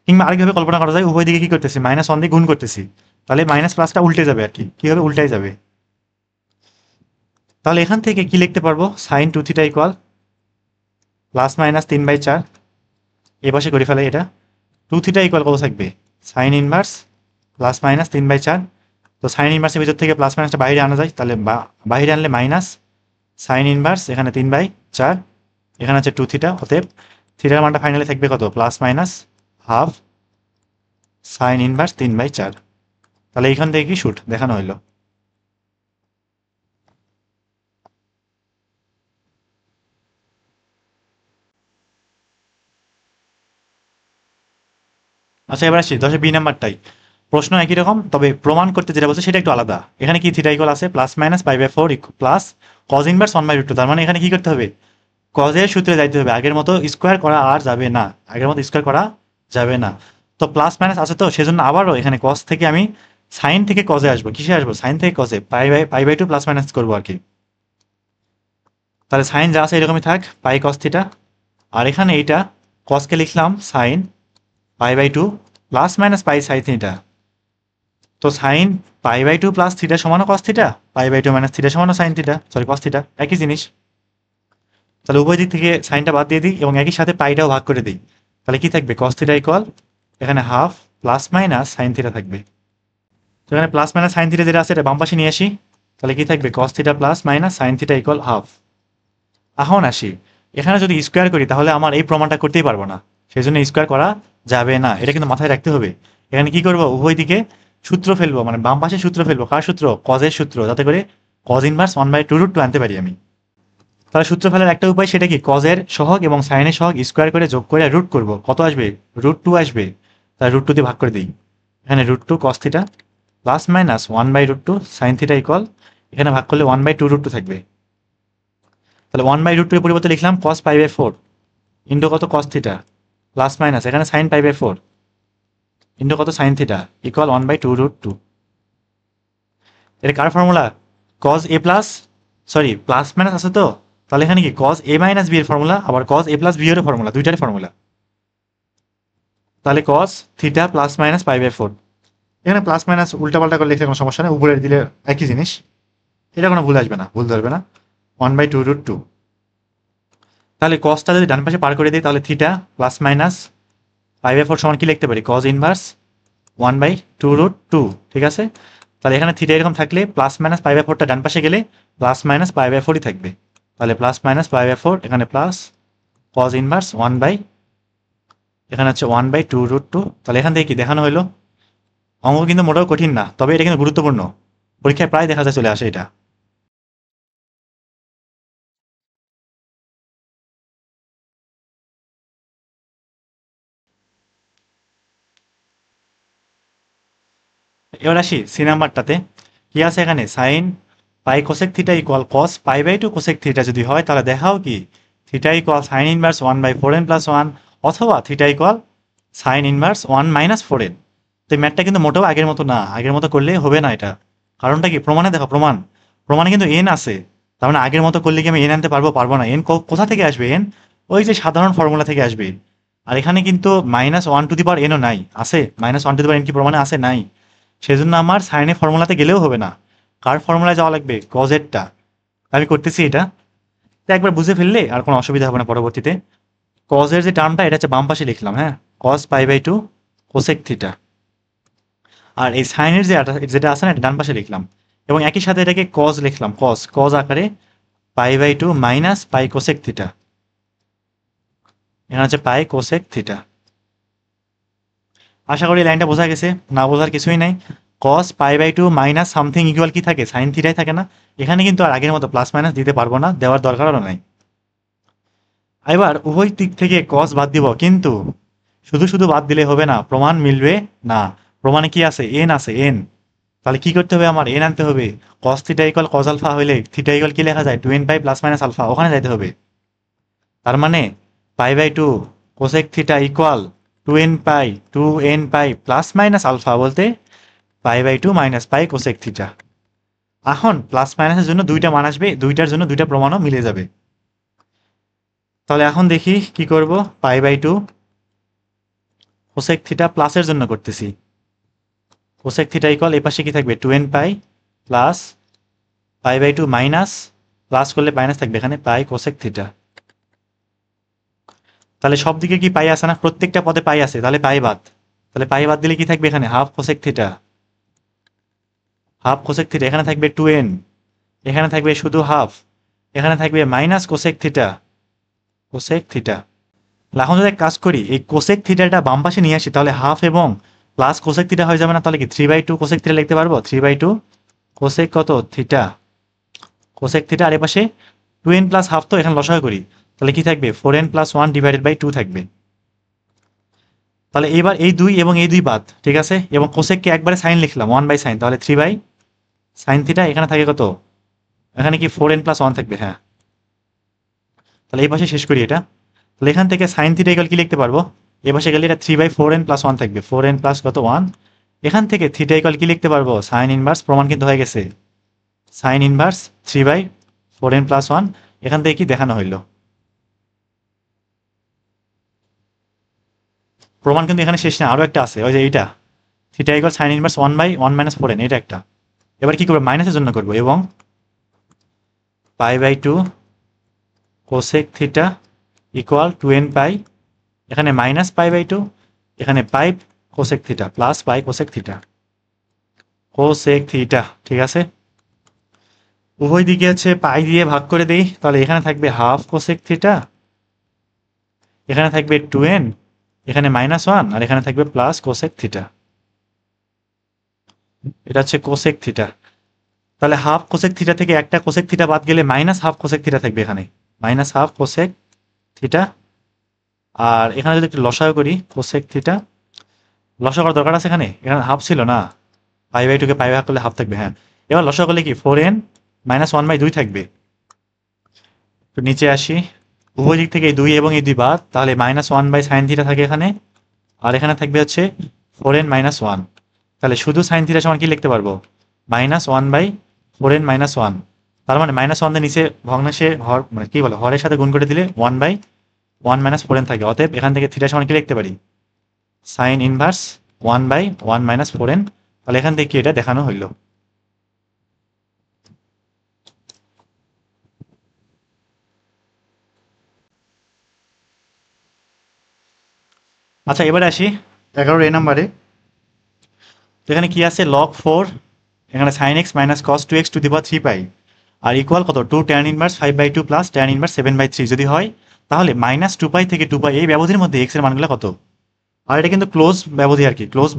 কিংবা আরেকভাবে কল্পনা করা যায়, উভয় দিকে কি করতেছি, -1 দিয়ে গুণ করতেছি, তাহলে মাইনাস প্লাসটা উল্টে যাবে আর কি, কি হবে, উল্টাই যাবে। তাহলে এখান থেকে কি লিখতে পারবো, sine 2 theta equal plus minus 3/4, এ পাশে করে ফেলে এটা, 2 থিটা ইকুয়াল কত থাকবে, সাইন ইনভার্স প্লাস মাইনাস 3/4। তো সাইন ইনভার্সের ভিতর থেকে প্লাস মাইনাসটা বাইরে আনা যায়, তাহলে বাইরে আনলে মাইনাস সাইন ইনভার্স এখানে 3/4, এখানে হচ্ছে 2 থিটা, অতএব থিটার মানটা ফাইনালি থাকবে কত, plus minus half sign inverse 3/4। তাহলে এইখান থেকে কি শুট দেখানো হইলো। আচ্ছা এবার আসি 10 বি নাম্বারটাই, প্রশ্ন একই রকম, তবে প্রমাণ করতে যেটা বলছে সেটা একটু আলাদা। এখানে কি থিটা ইকুয়াল আছে প্লাস মাইনাস পাই/4 প্লাস কজ ইনভার্স 1/√2, তার মানে এখানে কি করতে হবে, কজের সূত্রে যাইতে হবে, আগের মতো স্কোয়ার করা আর যাবে না, আগের মতো স্কোয়ার করা যাবে না। তো প্লাস মাইনাস আছে, তো সেজন্য আবারও এখানে কজ থেকে আমি সাইন থেকে কজে আসবো, কিসে আসবো, সাইন থেকে কজে, pi by two plus minus করবো আর কি। তাহলে সাইন যা আছে এরকমই থাক, পাই কস থিটা, আর এখানে এইটা কসকে লিখলাম সাইন পাই/2 plus minus pi sine theta. তো সাইন পাই/2 প্লাস থিটা সমান কস থিটা, পাই/2 মাইনাস থিটা সমান sine theta, sorry cos theta, একই জিনিস। তাহলে উভয় দিক থেকে সাইনটা বাদ দিয়ে দিই এবং একই সাথে পাইটাও ভাগ করে দিই, তাহলে কি থাকবে, কস থিটা ইকুয়াল এখানে half plus minus sine theta থাকবে। তো এখানে প্লাস মাইনাস সাইন থিটা যেটা আছে এটা বাম পাশে নিয়ে আসি, তাহলে কি থাকবে, cos theta plus minus sine theta equal half. এখন আসি, এখানে যদি স্কোয়ার করি তাহলে আমার এই প্রমাণটা করতেই পারবো না, সেই জন্য স্কোয়ার করা যাবে না, এটা কিন্তু মাথায় রাখতে হবে। এখানে কি করবো, উভয় দিকে সূত্র ফেলবো, মানে বাম পাশে সূত্র ফেলবো। কার সূত্র? কজের সূত্র, যাতে করে কজ ইনভার্স 1/2√2 আনতে পারি আমি। তাহলে সূত্র ফেলার একটা উপায়, সেটা কি কজের সহগ এবং সাইনের সহগ স্কোয়ার করে যোগ করে রুট করব। কত আসবে? √2 আসবে। তাহলে √2 দিয়ে ভাগ করে দিই। এখানে √2 cos theta plus minus 1/√2 sin theta equal, এখানে ভাগ করলে 1/2√2 থাকবে। তাহলে 1/√2 এর পরিবর্তে লিখলাম cos π/4 ইন্টু কত cos থিটা প্লাস মাইনাস এখানে sin π/4 ইন্টু কত sin থিটা ইকুয়াল 1/2√2। এটা কার formula? cos a plus, sorry plus minus আছে তো, তাহলে এখানে কি cos a মাইনাস b এর ফর্মুলা, আবার cos a প্লাস b এর ফর্মুলা, দুইটারই ফর্মুলা। তাহলে cos থিটা প্লাস মাইনাস π/4, এখানে প্লাস মাইনাস উল্টাপাল্টা করে লিখলে কোনো সমস্যা নেই, উপরে দিলে একই জিনিস, এটা কোনো ভুল আসবে না, ভুল ধরবে না। 1/2√2। তাহলে cosটা যদি ডান পাশে পার করে দিই, তাহলে থিটা প্লাস মাইনাস π/4 সমান কি লিখতে পারি? cos ইনভার্স 1/2√2, ঠিক আছে। তাহলে এখানে থিটা এরকম থাকলে প্লাস মাইনাস π/4টা ডান পাশে গেলে প্লাস মাইনাস π/4ই থাকবে। তাহলে প্লাস মাইনাস π/4, এখানে প্লাস cos ইনভার্স এখানে হচ্ছে 1/2√2। তাহলে এখান থেকে কি দেখানো হলো? অঙ্ক কিন্তু মোটেও কঠিন না, তবে এটা কিন্তু গুরুত্বপূর্ণ, পরীক্ষায় প্রায় দেখা যায় চলে আসে এটা। এবার আসি সি নাম্বারটাতে, কি আছে এখানে? Sine pi cosec theta equal cos π/2 cosec theta যদি হয়, তাহলে দেখাও কি theta equal sign inverse 1/4n + 1, অথবা theta equal sign inverse 1 - 4n। তো এই ম্যাথটা কিন্তু মোটেও আগের মতো না, আগের মতো করলে হবে না এটা। কারণটা কি? প্রমাণে দেখো, প্রমাণে কিন্তু এন আছে, তার মানে আগের মতো করলে কি আমি এন আনতে পারবো? পারবো না। এন কোথা থেকে আসবে? এন ওই যে সাধারণ ফর্মুলা থেকে আসবে। আর এখানে কিন্তু -1n ও নাই, আছে -1n কি প্রমাণে আছে? নাই। সেজন্য আমার সাইনের ফর্মুলাতে গেলেও হবে না, কার ফর্মুলায় যাওয়া লাগবে? কজেরটা। আমি করতেছি এটা, তো একবার বুঝে ফেললে আর কোনো অসুবিধা হবে না পরবর্তীতে। কজের যে টার্মটা, এটা হচ্ছে বাম পাশে লিখলাম, হ্যাঁ, cos π/2 কোসেক থিটা। আর এই সাইনের যেটা আছে না, এটা ডান পাশে লিখলাম, এবং একই সাথে এটাকে কজ লিখলাম, কজ আকারে π/2 মাইনাস পাই কোসেক থিটা। এখানে হচ্ছে পাই কোসেক থিটা। আশা করি লাইনটা বোঝা গেছে, না বোঝার কিছুই নাই। cos π/2 মাইনাস সামথিং ইকুয়াল কি থাকে? সাইন থিটাই থাকে না। এখানে কিন্তু আর আগের মতো প্লাস মাইনাস দিতে পারবো না, দেওয়ার দরকারও নাই। এবার উভয় দিক থেকে cos বাদ দিব, কিন্তু শুধু শুধু বাদ দিলে হবে না, প্রমাণ মিলবে না। প্রমাণে কি আছে? এন আছে, এন। তাহলে কি করতে হবে? আমার এন আনতে হবে। cos theta equal cos alpha হইলে থিটা ইকুয়াল কি লেখা যায়? 2n pi plus minus alpha, ওখানে যাইতে হবে। তার মানে π/2 cosec theta equal 2n pi plus minus alpha, বলতে π/2 মাইনাস পাই কোসেক থিটা। এখন প্লাস মাইনাসের জন্য দুইটা মান আসবে, দুইটার জন্য দুইটা প্রমাণও মিলে যাবে। তাহলে এখন দেখি কি করব। π/2 কোসেক থিটা প্লাসের জন্য করতেছি, কোসেক থিটা ইকুয়াল এই পাশে কি থাকবে? 2n pi plus π/2 minus, plus করলে মাইনাস থাকবে এখানে, পাই কোসেক থিটা। তাহলে সব দিকে কি পাই আছে না? প্রত্যেকটা পদে পাই আছে, তাহলে পাই বাদ। তাহলে পাই বাদ দিলে কি থাকবে এখানে? Half cosec theta, half cosec theta. এখানে থাকবে 2n, এখানে থাকবে শুধু হাফ, এখানে থাকবে minus cosec theta, cosec theta. এখন যদি এক কাজ করি, এই কোসেক থিটাটা বাম পাশে নিয়ে আসি, তাহলে হাফ এবং প্লাস কোসেক থিটা হয়ে যাবে না? তাহলে কি 3/2 কোসেক থিটা লিখতে পারবো? 3/2 কোসেক কত থিটা, কোসেক থিটা। আর এ পাশে 2n প্লাস হাফ, তো এখানে লসাগু করি, তাহলে কি থাকবে? 4n + 1/2 থাকবে। তাহলে এবার এই 2 এবং এই 2 বাদ, ঠিক আছে, এবং কোসেককে একবারে সাইন লিখলাম, 1/sin, তাহলে 3/sin থিটা। এখানে থাকে কত? এখানে কি 4n + 1 থাকবে, হ্যাঁ। তাহলে এই পাশে শেষ করি এটা। তাহলে এখান থেকে সাইন থিটা ইকুয়াল কি লিখতে পারবো? এ পাশে গেলে এটা 3/4n + 1 থাকবে, 4n প্লাস কত 1। এখান থেকে থিটা ইকুয়াল কি লিখতে পারবো? সাইন ইনভার্স, প্রমাণ কিন্তু হয়ে গেছে, সাইন ইনভার্স 3/4n + 1। এখান থেকে কি দেখানো হইলো? প্রমাণ কিন্তু এখানে শেষ না, আরো একটা আছে, ওই যে এইটা, theta equal sign inverse 1/1 - 4n, এটা একটা। এবার কি করবো? মাইনাসের জন্য করবো, এবং π/2 কোসেক থিটা ইকুয়াল 2n পাই, এখানে মাইনাস π/2, এখানে pi cosec theta plus pi cosec theta, cosec theta, ঠিক আছে। উভয় দিকে আছে পাই দিয়ে ভাগ করে দেই, তাহলে এখানে থাকবে হাফ কোসেক থিটা, এখানে থাকবে 2n, এখানে -1, আর এখানে থাকবে প্লাস কোসেক থিটা। এটা হচ্ছে কোসেক থিটা। তাহলে হাফ কোসেক থিটা থেকে একটা কোসেক থিটা বাদ গেলে মাইনাস হাফ কোসেক থিটা থাকবে এখানে, মাইনাস হাফ কোসেক থিটা। আর এখানে যদি একটু লসাগু করি কোসেক থিটা, লসাগু করার দরকার আছে এখানে, এখানে হাফ ছিল না, পাই বাই টুকে পাই ভাগ করলে হাফ থাকবে। হ্যাঁ, এবার লসাগু করলে কি 4n মাইনাস 1/2 থাকবে। তো নিচে আসি, উভয় দিক থেকে এই 2 এবং এই 2 বাদ, তাহলে -1/sin থিটা থাকে এখানে, আর এখানে থাকবে হচ্ছে 4n মাইনাস 1। তাহলে শুধু সাইন থিটা সমান কি লিখতে পারবো, -1/4n মাইনাস 1। তার মানে -1 দিয়ে নিচে ভগ্নাংশে হর মানে কি বলে হরের সাথে গুণ করে দিলে 1/1 মাইনাস 4n থাকে। অতএব এখান থেকে থিটা সমান কি লিখতে পারি, সাইন ইনভার্স 1/1 মাইনাস 4n। তাহলে এখান থেকে কি এটা দেখানো হইলো। আচ্ছা এবারে আসি 11 এ নাম্বারে। তো এখানে কি আছে, log 4, এখানে sin x minus cos 2x to the power 3 পাই, আর ইকুয়াল কত 2 tan inverse 5/2 plus tan inverse 7/3 যদি হয়, তাহলে -2 পাই থেকে 2 পাই এই ব্যবধির মধ্যে x এর মানগুলো কত। আর এটা কিন্তু ক্লোজ ব্যবধি আর কি, ক্লোজ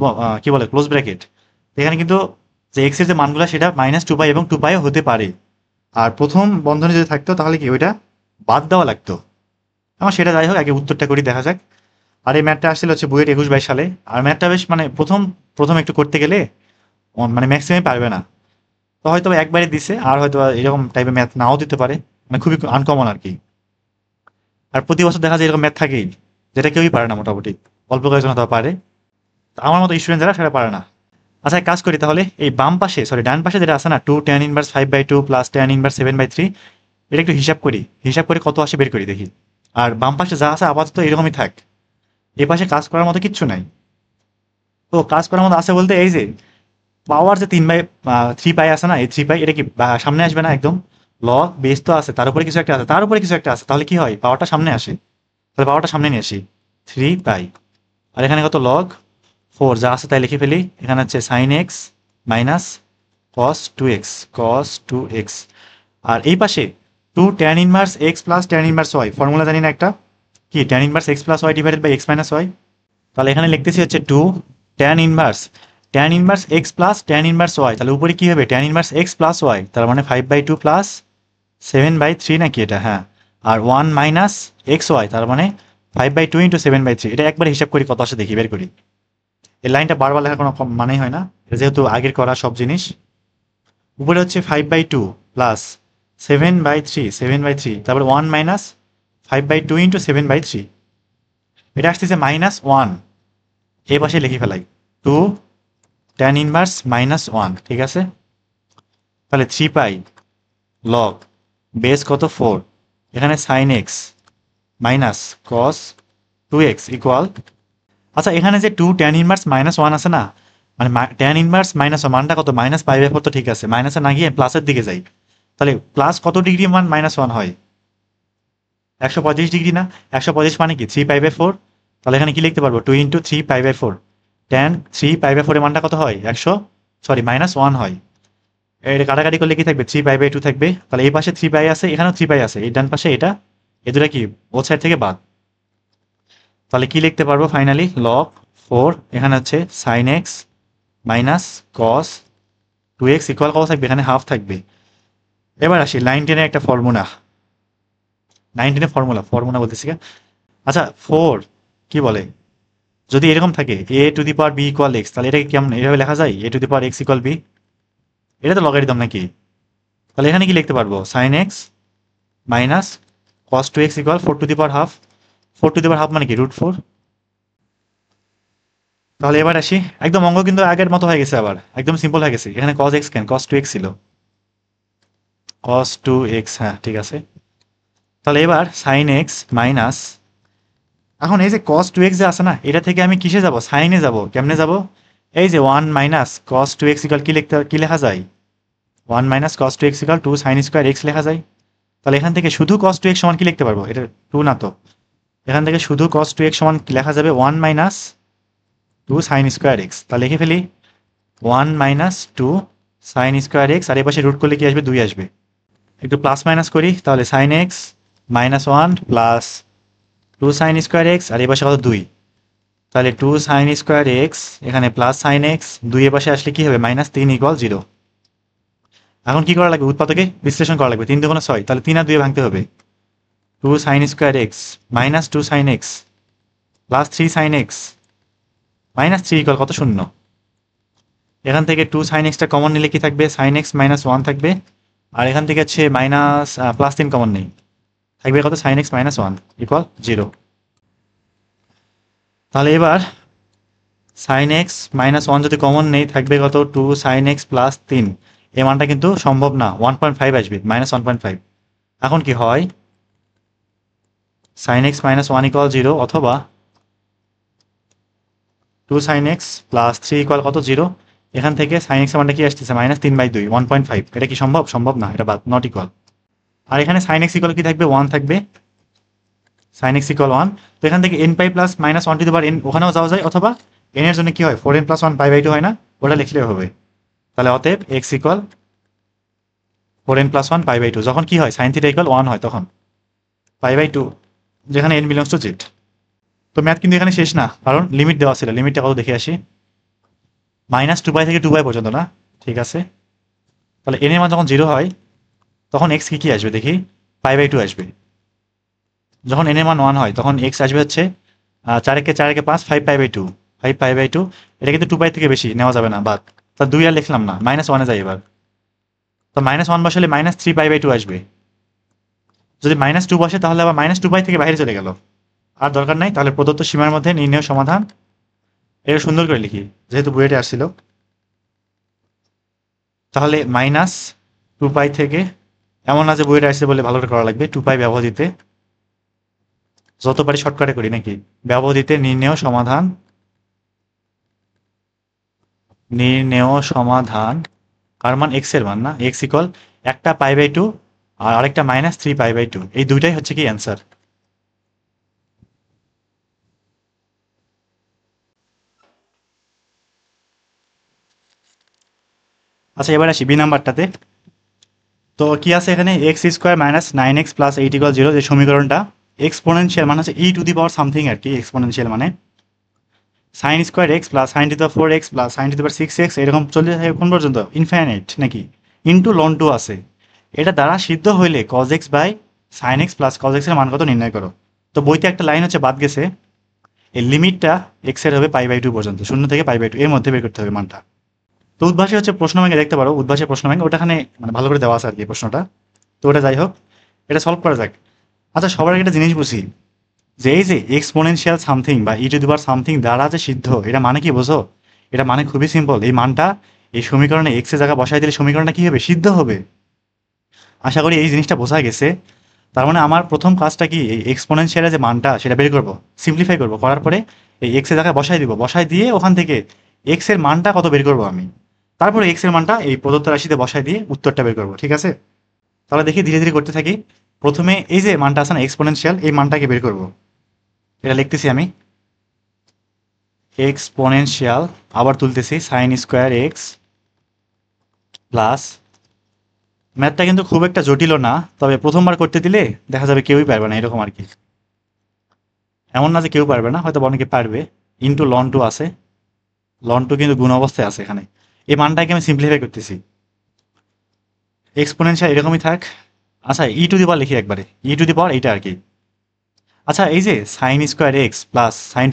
কি বলে ক্লোজ ব্র্যাকেট। এখানে কিন্তু যে x এর যে মানগুলো সেটা -2 পাই এবং 2 পাইও হতে পারে। আর প্রথম বন্ধনী যদি থাকতো তাহলে কি ওইটা বাদ দেওয়া লাগতো। আমার সেটা যাই হোক, আগে উত্তরটা করি দেখা যাক। আর এই ম্যাথটা আসছিল হচ্ছে বুয়েট 21-22 সালে। আর ম্যাথটা বেশ মানে প্রথম প্রথম একটু করতে গেলে মানে ম্যাক্সিমাম পারবে না, তো হয়তো একবারে দিছে, আর হয়তো এরকম টাইপের ম্যাথ নাও দিতে পারে, মানে খুবই আনকমন আর কি। আর প্রতি বছর দেখা যায় এরকম ম্যাথ থাকেই, যেটা কেউই পারে না মোটামুটি, অল্প কয়েকজন হয়তো পারে, তো আমার মতো স্টুডেন্ট যারা সেটা পারে না। আচ্ছা এক কাজ করি তাহলে, এই বাম পাশে সরি ডান পাশে যেটা আছে না 2 tan inverse 5/2 plus tan inverse 7/3, এটা একটু হিসাব করি, হিসাব করে কত আসে বের করি দেখি। আর বাম পাশে যা আছে আপাতত এরকমই থাক, এ পাশে কাজ করার মতো কিচ্ছু নাই। তো কাজ করার মতো আছে বলতে এই যে পাওয়ার যে 3 পাই আছে না, এই 3 পাই এটা কি সামনে আসবে না একদম, লগ বেস তো আছে, তার উপরে কিছু একটা আছে, তার উপরে কিছু একটা আছে, তাহলে কি হয় পাওয়ারটা সামনে আসে। তাহলে পাওয়ারটা সামনে নিয়ে আসি 3 পাই, আর এখানে কত লগ 4 যা আছে তাই লিখে ফেলি। এখানে হচ্ছে sine x minus cos 2x। আর এই পাশে 2 tan inverse x plus tan inverse y, formula জানি না একটা, কি tan inverse x plus y divided by x minus y. তাহলে এখানে লিখতেছি হচ্ছে 2 tan inverse x plus tan inverse y, তাহলে উপরে কি হবে tan inverse x plus y, তার মানে 5/2 প্লাস 7/3 নাকি এটা, হ্যাঁ। আর 1 মাইনাস এক্স ওয়াই, তার মানে 5/2 ইন্টু 7/3। এটা একবার হিসাব করি কত আসে দেখি, বের করি। এই লাইনটা বারবার লেখার কোনো মানেই হয় না, এটা যেহেতু আগের করা সব জিনিস। উপরে হচ্ছে 5/2 প্লাস 7/3, তারপরে 1 মাইনাস 5/2 ইন্টু 7/3, এটা আসতেছে -1। এই পাশে লিখে ফেলাই 2 tan ইনভার্স -1, ঠিক আছে। তাহলে 3 পাই লগ বেস কত 4, এখানে sine x minus cos 2x equal, আচ্ছা এখানে যে 2 tan ইনভার্স -1 আছে না, মানে tan ইনভার্স -1 মানটা কত -π/4, তো ঠিক আছে, মাইনাসে না গিয়ে প্লাসের দিকে যাই। তাহলে প্লাস কত ডিগ্রি মান -1 হয়, 135 ডিগ্রি না, 135 মানে কি 3π/4। তাহলে এখানে কি লিখতে পারবো 2 ইন্টু 3π/4, tan 3π/4 এর মানটা কত হয় 100 -1 হয়। এটা কাটাকাটি করলে কি থাকবে 3π/2 থাকবে। তাহলে এই পাশে 3 পাই আছে, এখানেও 3 পাই আছে, এই ডান পাশে এটা, এ দুটা কি বোথ সাইড থেকে বাদ। তাহলে কি লিখতে পারবো ফাইনালি লগ 4, এখানে হচ্ছে sine x minus cos 2x equal কত থাকবে, এখানে হাফ থাকবে। এবার আসি 9 একটা ফর্মুলা, 9 ফর্মুলা বলতেছি। আচ্ছা 4 কি বলে, যদি এরকম থাকে a two the power b equal x, তাহলে এটাকে কেমন এভাবে লেখা যায় a two the power x equal b, এটা তো লগারিদম নাকি। তাহলে এখানে কি লিখতে পারবো sine x minus cos 2x equal 4 to the power half, 4 to the power half মানে কি √4। তাহলে এবার আসি, একদম অঙ্ক কিন্তু আগের মতো হয়ে গেছে, আবার একদম সিম্পল হয়ে গেছে। এখানে cos x কেন, cos 2x ছিল, cos 2x, হ্যাঁ ঠিক আছে। তাহলে এবার সাইন এক্স মাইনাস, এখন এই যে cos 2x যে আছে না, এটা থেকে আমি কিসে যাব, সাইনে যাব, কেমনে যাব, এই যে 1 মাইনাস cos 2x ইকুয়াল কি লেখা যায়, 1 minus cos 2x equal 2 sine square x লেখা যায়। তাহলে এখান থেকে শুধু cos 2x সমান কি লিখতে পারবো, এটা 2 না তো, এখান থেকে শুধু cos 2x সমান কি লেখা যাবে 1 মাইনাস 2 সাইন স্কোয়ার x। তাহলে লিখে ফেলি 1 মাইনাস 2 সাইন স্কোয়ার x, আর এই পাশে রুট করলে কি আসবে 2 আসবে। একটু প্লাস মাইনাস করি, তাহলে sine x -1 plus 2 sine square x, আর এই পাশে কত 2, তাহলে 2 sin² x এখানে প্লাস সাইন এক্স, 2 এর পাশে আসলে কি হবে -3 = 0। এখন কি করা লাগবে, উৎপাদকে বিশ্লেষণ করা লাগবে। 3 × 2 = 6, তাহলে 3 আর 2 ভাঙতে হবে। 2 sin² x - 2 sin x plus 3 sin x -3 = কত, 0। এখান থেকে 2 sin x টা কমন নিলে কি থাকবে, sin x - 1 থাকবে। আর এখান থেকে হচ্ছে মাইনাস +3 কমন নেই, থাকবে কত, sin x - 1 = 0। তাহলে এবার sin x - 1 যদি কমন নেই, থাকবে কত, 2 sin x + 3। এই মানটা কিন্তু সম্ভব না, 1.5 আসবে, -1.5। এখন কি হয়, sin x - 1 = 0 অথবা 2 sin x + 3 = কত, 0। এখান থেকে sin x এর মানটা কি আসতেছে, -3/2, 1.5। এটা কি সম্ভব, সম্ভব না, এটা বাদ, নট ইকুয়াল। আর এখানে sin x = কি থাকবে, 1 থাকবে, sin x = 1। তো এখান থেকে n π + -1n ওখানেও যাওয়া যায়, অথবা n এর জন্য কি হয়, 4n + 1 π/2 হয় না, ওটা লিখলেও হবে। তাহলে অতএব x = 4n + 1 π/2 যখন কি হয়, sin θ = 1 হয়, তখন π/2 যেখানে n belongs to z। তো ম্যাথ কিন্তু এখানে শেষ না, কারণ লিমিট দেওয়া ছিল। লিমিটটা কত দেখে আসি, -2π থেকে 2π পর্যন্ত না, ঠিক আছে। তাহলে n এর মান যখন 0 হয়, তখন x কি আসবে দেখি, π/2 আসবে। যখন n এর মান 1 হয়, তখন x আসবে হচ্ছে 4 একে 4 একে 5, 5π/2, 5π/2। এটা কিন্তু 2π থেকে বেশি নেওয়া যাবে না, বাদ। তা 2 আর লিখলাম না, -1 এ যাই এবার। তো -1 বসালে -3π/2 আসবে। যদি -2 বসে, তাহলে আবার -2π থেকে বাইরে চলে গেল, আর দরকার নাই। তাহলে প্রদত্ত সীমার মধ্যে নির্ণেয় সমাধান, এটা সুন্দর করে লিখি, যেহেতু বুয়েটে আসছিল। তাহলে -2π থেকে, এমন না যে বুয়েটে আসছে বলে ভালো করে করা লাগবে, 2π ব্যবহৃতে, যত পারি শর্টকাটে করি নাকি, ব্যবহৃতে নির্ণেয় সমাধান, কার মান, x এর মান না, x = একটা π/2 আর আরেকটা -3π/2, এই দুইটাই হচ্ছে কি অ্যান্সার। আচ্ছা, এবার আসি বি নাম্বারটাতে। তো কি আছে এখানে, x² - 9x + 8 = 0, যে সমীকরণটা এক্সপোনেনশিয়াল মানে হচ্ছে e⁻ সামথিং আর কি, এক্সপোনেনশিয়াল মানে sin² x + sin⁴x + sin⁶x এরকম চলে যায় কোন পর্যন্ত, ইনফাইনাইট নাকি, ইনটু ln 2 আছে। এটা দ্বারা সিদ্ধ হইলে cos x / sin x + cos x এর মান কত নির্ণয় করো। তো বইতে একটা লাইন হচ্ছে বাদ গেছে, এই লিমিটটা x এর হবে π/2 পর্যন্ত, 0 থেকে π/2 এর মধ্যে বের করতে হবে মানটা। তো উদ্ভাসে হচ্ছে প্রশ্ন ব্যাংকে দেখতে পারো, উদ্ভাসের প্রশ্ন ব্যাংক ওটাখানে মানে ভালো করে দেওয়া আছে আর কি প্রশ্নটা। তো ওটা যাই হোক, এটা সলভ করা যাক। আচ্ছা, সবার আগে একটা জিনিস বুঝি, যে এই যে এক্সপোনেনশিয়াল সামথিং বা e⁻ সামথিং দ্বারা যে সিদ্ধ, এটা মানে কি বোঝো। এটা মানে খুবই সিম্পল, এই মানটা এই সমীকরণে x এর জায়গা বসাই দিলে সমীকরণটা কি হবে, সিদ্ধ হবে। আশা করি এই জিনিসটা বোঝা গেছে। তার মানে আমার প্রথম কাজটা কি, এই এক্সপোনেনশিয়ালের যে মানটা সেটা বের করব, সিম্পলিফাই করব, করার পরে এই x এর জায়গায় বসাই দিব, বসাই দিয়ে ওখান থেকে x এর মানটা কত বের করব আমি, তারপরে x এর মানটা এই প্রদত্ত রাশিতে বসাই দিয়ে উত্তরটা বের করব, ঠিক আছে। তাহলে দেখি ধীরে ধীরে করতে থাকি। প্রথমে এই যে মানটা আছে না এক্সপোনেনশিয়াল, এই মানটাকে বের করব। এটা লিখতেছি আমি, এক্সপোনেনশিয়াল, আবার তুলতেছি sin² x প্লাস, ম্যাথটা কিন্তু খুব একটা জটিল না, তবে প্রথমবার করতে দিলে দেখা যাবে কেউই পারবে না, এরকম আর কি। এমন না যে কেউ পারবে না, হয়তো অনেকে পারবে। ইনটু ln 2 আছে, ln 2 কিন্তু গুণ অবস্থায় আছে এখানে। এই মানটাকে আমি সিম্পলিফাই করতেছি, এক্সপোনেনশিয়াল এরকমই থাক। আচ্ছা, e⁻ লিখি একবারে, e⁻ এইটা আর কি। আচ্ছা, এই যে sin² x প্লাস sin⁴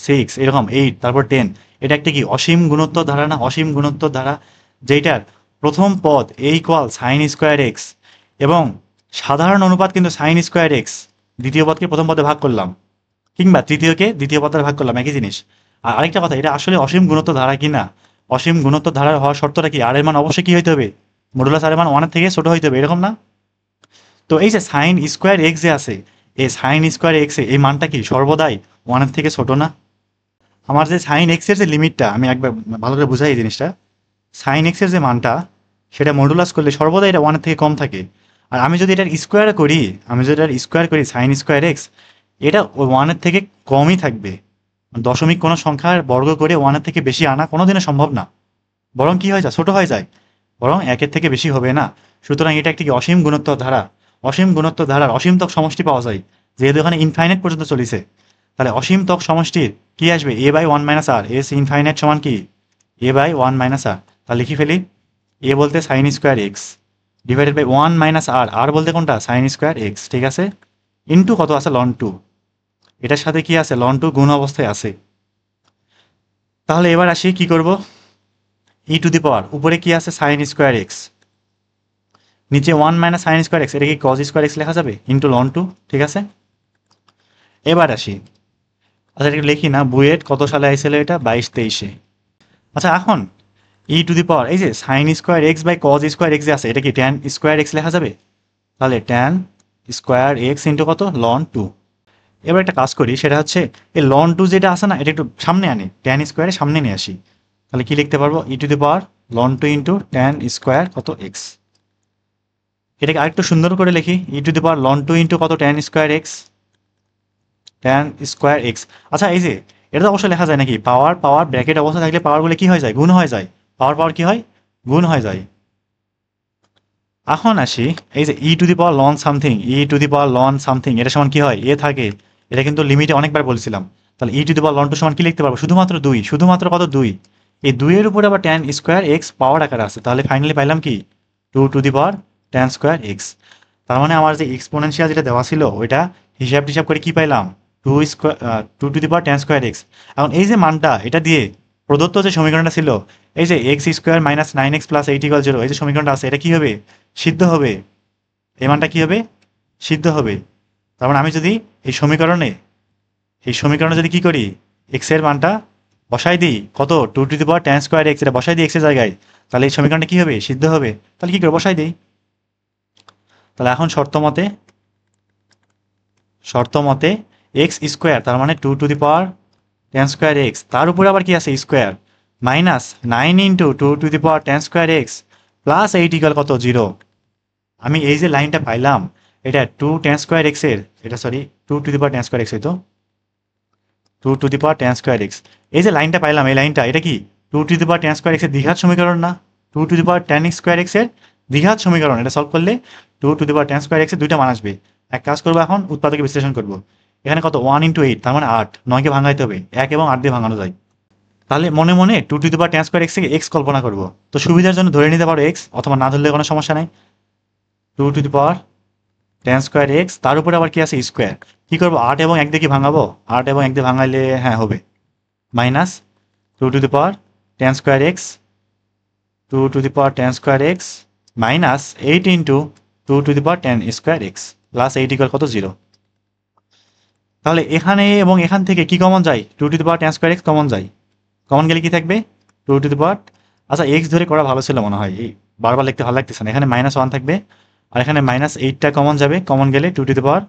6 এরকম 8 তারপর 10, এটা একটা কি অসীম গুণোত্তর ধারা না, অসীম গুণোত্তর ধারা, যেটার প্রথম পদ a = sin²x এবং সাধারণ অনুপাত কিন্তু sin²x, দ্বিতীয় পদকে প্রথম পদে ভাগ করলাম, কিংবা তৃতীয়কে দ্বিতীয় পদে ভাগ করলাম, একই জিনিস। আর আরেকটা কথা, এটা আসলে অসীম গুণোত্তর ধারা কিনা, অসীম গুণোত্তর ধারা হওয়ার শর্তটা কি, আর এর মান অবশ্যই কি হইতে হবে, মডুলাস আর এর মান 1 এর থেকে ছোট হইতে হবে, এরকম না। তো এই যে sin² x যে আছে, এই sin² x এই মানটা কি সর্বদাই 1 এর থেকে ছোট না। আমার যে sin x এর যে লিমিটটা, আমি একবার ভালো করে বুঝাই এই জিনিসটা, sin x এর যে মানটা, সেটা মডুলাস করলে সর্বদাই এটা 1 এর থেকে কম থাকে। আর আমি যদি এটার স্কোয়ার করি, sin²x, এটা ওই 1 এর থেকে কমই থাকবে। দশমিক কোনো সংখ্যার বর্গ করে 1 এর থেকে বেশি আনা কোনোদিনও সম্ভব না, বরং কি হয়ে যায়, ছোট হয়ে যায়, বরং 1 এর থেকে বেশি হবে না। সুতরাং এটা একটি অসীম গুণোত্তর ধারা, অসীম গুণোত্তর ধারার অসীমতক সমষ্টি পাওয়া যায়, যেহেতু এখানে ইনফাইনাইট পর্যন্ত চলেছে। তাহলে অসীমতক সমষ্টির কি আসবে A by one minus R, S infinite সমান কি A by one minus R. তাহলে লিখি ফেলি, এ বলতে sine square X divided by one minus R, R বলতে কোনটা সাইন স্কোয়ার এক্স, ঠিক আছে, ইন্টু কত আছে লন টু, এটার সাথে কি আছে লন টু গুণ অবস্থায় আছে। তাহলে এবার আসি কি করব, ই টু দি পাওয়ার উপরে কি আছে সাইন স্কোয়ার এক্স, নিচে one minus sine square x, এটা কি কজ স্কোয়ার এক্স লেখা যাবে ইন্টু লন টু, ঠিক আছে। এবার আসি, আচ্ছা এটা লিখি না, বুয়েট কত সালে আইছিল এটা 22-23-এ। আচ্ছা এখন ই টু দি পাওয়ার এই যে sine square x by cos square x যে আছে, এটা কি ট্যান স্কোয়ার এক্স লেখা যাবে, তাহলে ট্যান স্কোয়ার এক্স ইন্টু কত লন টু। এবার একটা কাজ করি, সেটা হচ্ছে এই লন টু যেটা আছে না, এটা একটু সামনে আনি, ট্যান স্কোয়ারের সামনে নিয়ে আসি, তাহলে কি লিখতে পারবো e to the power ln two into tan square কত এক্স। এটাকে আরেকটু সুন্দর করে লিখি, e to the power ln two into কত tan square X, tan square X. আচ্ছা এই যে এটা তো অবশ্যই লেখা যায় নাকি, পাওয়ার পাওয়ার ব্র্যাকেট অবস্থা থাকলে পাওয়ারগুলো কি হয়ে যায় গুণ হয়ে যায়, পাওয়ার পাওয়ার কি হয় গুণ হয়ে যায়। এখন আসি, এই যে e to the power ln something, e to the power ln something এটা সমান কি হয় এ থাকে, এটা কিন্তু লিমিটে অনেকবার বলছিলাম। তাহলে e to the power ln two সমান কি লিখতে পারবো শুধুমাত্র দুই, শুধুমাত্র কত দুই, এই দুইয়ের উপরে আবার ট্যান স্কোয়ার এক্স পাওয়ার আকারে আছে, তাহলে ফাইনালি পাইলাম কি two to the power tan square x. তার মানে আমার যে এক্সপোনেনশিয়াল যেটা দেওয়া ছিল ওইটা হিসাব টিসাব করে কি পাইলাম two square two to the power tan square x. এখন এই যে মানটা এটা দিয়ে প্রদত্ত যে সমীকরণটা ছিল, এই যে x square minus nine x plus eight equal zero, এই যে সমীকরণটা আছে এটা কি হবে সিদ্ধ হবে, এই মানটা কি হবে সিদ্ধ হবে। তার মানে আমি যদি এই সমীকরণে যদি কি করি এক্স এর মানটা বসাই দিই কত two to the power tan square x, এটা বসাই দিই এক্স এর জায়গায়, তাহলে এই সমীকরণটা কি হবে সিদ্ধ হবে। তাহলে কি করে বসাই দিই, তাহলে এখন শর্ত মতে এক্স স্কোয়ার তার মানে two to the power tan square x, তার উপরে আবার কি আছে square minus nine into two to the power tan square x plus eight equal কত জিরো। আমি এই যে লাইনটা পাইলাম এটা টু ট্যান স্কোয়ার এক্স এর, এটা sorry two to the power tan square X হইতো, two to the power tan square X, এই যে লাইনটা পাইলাম এই লাইনটা এটা কি two to the power tan square X এর দ্বিঘাত সমীকরণ না, two to the power tan square X এর দ্বিঘাত সমীকরণ, এটা সলভ করলে two to the power tan square X এর দুইটা মান আসবে। এক কাজ করবো এখন উৎপাদকে বিশ্লেষণ করবো, এখানে কত ওয়ান ইন্টু এইট তার মানে আট, নয়কে ভাঙাইতে হবে এক এবং আট দিয়ে ভাঙানো যায়, তাহলে মনে মনে two to the power tan square x থেকে এক্স কল্পনা করবো, তো সুবিধার জন্য ধরে নিতে পারো এক্স, অথবা না ধরলে কোনো সমস্যা নেই, two to the power tan square x তার উপরে আবার কি আছে স্কোয়ার, কি করবো আট এবং এক দিয়ে কি ভাঙাবো, আট এবং এক দিয়ে ভাঙাইলে হ্যাঁ হবে, minus two to the power tan square x, two to the power tan square x minus eight into two to the power tan square x plus eight equal কত জিরো। তাহলে এখানে এবং এখান থেকে কি কমন যায় two to the power tan square x common যায়, common গেলে কি থাকবে টু টু দি পাওয়ার, আচ্ছা এক্স ধরে করা ভালো ছিল মনে হয়, এই বারবার লিখতে ভালো লাগতেছে না, এখানে মাইনাস ওয়ান থাকবে আর এখানে মাইনাস এইটটা কমন যাবে, কমন গেলে two to the power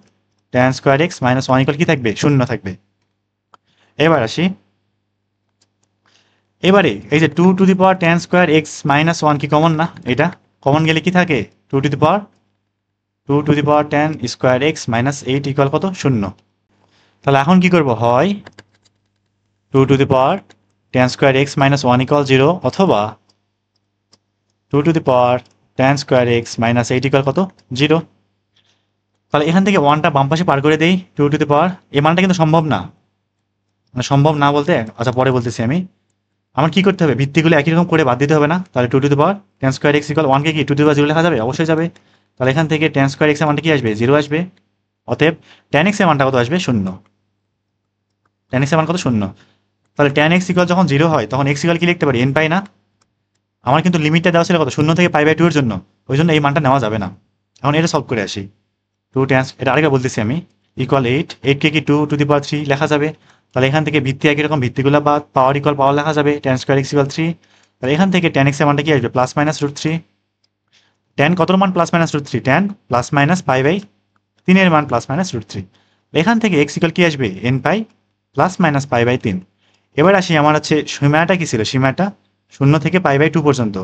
tan square x minus one equal কি থাকবে শূন্য থাকবে। এবার আসি, এবারে এই যে two to the power tan square x minus one কি কমন না, এটা কমন গেলে কি থাকে two to the power tan square x minus eight equal কত শূন্য। তাহলে এখন কি করব, হয় two to the power tan square x minus one equal zero, অথবা two to the power tan square x minus eight equal কত zero. তাহলে এখান থেকে ওয়ানটা বাম পাশে পার করে দেই, টু টু দি পাওয়ার এই মানটা কিন্তু সম্ভব না, মানে সম্ভব না বলতে আচ্ছা পরে বলতেছি আমি, আমার কি করতে হবে ভিত্তিগুলো একই রকম করে বাদ দিতে হবে না, তাহলে two to the power tan square x equal ওয়ানকে কি two to the power zero লেখা যাবে, অবশ্যই যাবে। তাহলে এখান থেকে ট্যান স্কোয়ার এক্স এর মানটা কি আসবে জিরো আসবে, অতএব ট্যান এক্স এর মানটা কত আসবে শূন্য, ট্যান এক্স এর মান কত শূন্য। তাহলে ট্যান এক্স ইকুয়াল যখন জিরো হয় তখন এক্স ইকুয়াল কি লিখতে পারি এন পাই না, আমার কিন্তু লিমিটটা দেওয়া ছিল কত শূন্য থেকে পাই বাই টু এর জন্য, ওই জন্য এই মানটা নেওয়া যাবে না। এখন এটা সলভ করে আসি, টু ট্যান এটা আরেকবার বলতেছি আমি, ইকুয়াল এইট, এইটকে কি two to the power three লেখা যাবে, তাহলে এখান থেকে ভিত্তি একই রকম ভিত্তিগুলো বা পাওয়ার ইকুয়াল পাওয়ার লেখা যাবে, tan square x equal three, তাহলে এখান থেকে ট্যান এক্স এর মানটা কি আসবে plus minus root three, tan কত মান plus minus root three, tan plus minus pi by তিনের মান প্লাস মাইনাস রুট থ্রি, এখান থেকে এক্স ইকুয়াল কি আসবে n pi plus minus pi by তিন। এবার আসি আমার হচ্ছে সীমাটা কি ছিল, সীমাটা শূন্য থেকে পাই বাই টু পর্যন্ত,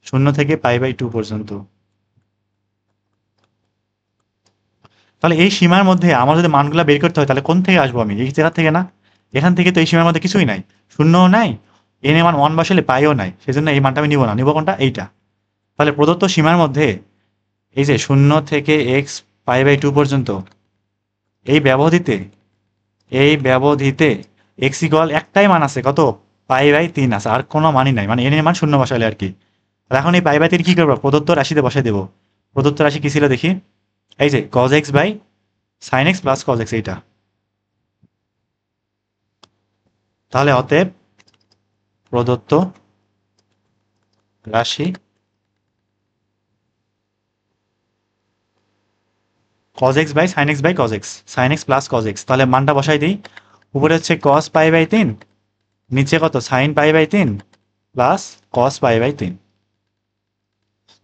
শূন্য থেকে পাই বাই টু পর্যন্ত। তাহলে এই সীমার মধ্যে আমার যদি মানগুলো বের করতে হয় তাহলে কোন থেকে আসবো আমি, এই জায়গা থেকে না, এখান থেকে তো এই সীমার মধ্যে কিছুই নাই, শূন্যও নাই, এন এর মান ওয়ান বসালে পাইও নাই, সেজন্য এই মানটা আমি নিব না, নিব কোনটা এইটা। তাহলে প্রদত্ত সীমার মধ্যে এই যে শূন্য থেকে এক্স পাই বাই টু পর্যন্ত এই ব্যবধিতে এই ব্যবধিতে এক্স ইকুয়াল একটাই মান আছে, কত? পাই/3 আছে, আর কোনো মানই নাই, মানে এন এর মান শূন্য বসালে আর কি। আর এখন এই পাই/3 কি করবো? প্রদত্ত রাশিতে বসাই দেবো। প্রদত্ত রাশি কি ছিল দেখি? এই যে cos x by sin x plus cos x, এইটা। তাহলে অতএব প্রদত্ত রাশি cos x by sin x by cos x, sin x plus cos x, তাহলে মানটা বসাই দিই। উপরে হচ্ছে cos পাই/3, নিচে কত? sin পাই/3 প্লাস cos পাই/3।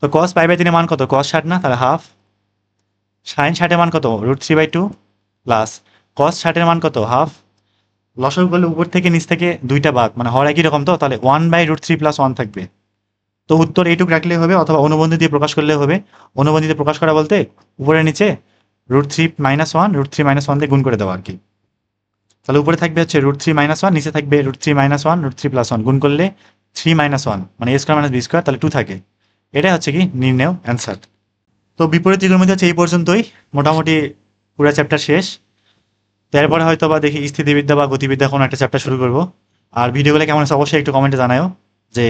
তো cos পাই/3 এর মান কত? cos 60 না, তাহলে হাফ। sin 60 এর মান কত? √3/2 প্লাস cos 60 এর মান কত? হাফ। লসাগু করলে উপর থেকে নিচ থেকে দুইটা বাদ, মানে হর একই রকম, তো তাহলে 1/√3 প্লাস 1 থাকবে। তো উত্তর এইটুক রাখলেই হবে, অথবা অনুবন্ধী দিয়ে প্রকাশ করলে হবে। অনুবন্ধীতে প্রকাশ করা বলতে উপরে নিচে √3 - 1 √3 - 1 দিয়ে গুণ করে দেওয়া আর কি। তাহলে উপরে থাকবে হচ্ছে √3 - 1, নিচে থাকবে √3 - 1 √3 + 1, গুণ করলে 3 - 1 মানে a² - b², তাহলে 2 থাকে। এটাই হচ্ছে কি নির্ণেয় অ্যান্সার। তো বিপরীত ত্রিকোণমিতি হচ্ছে এই পর্যন্তই, মোটামুটি পুরো চ্যাপ্টার শেষ। তো এরপরে হয়তো বা দেখি স্থিতিবিদ্যা বা গতিবিদ্যা কোনো একটা চ্যাপ্টার শুরু করবো। আর ভিডিওগুলো কেমন আছে অবশ্যই একটু কমেন্টে জানাও, যে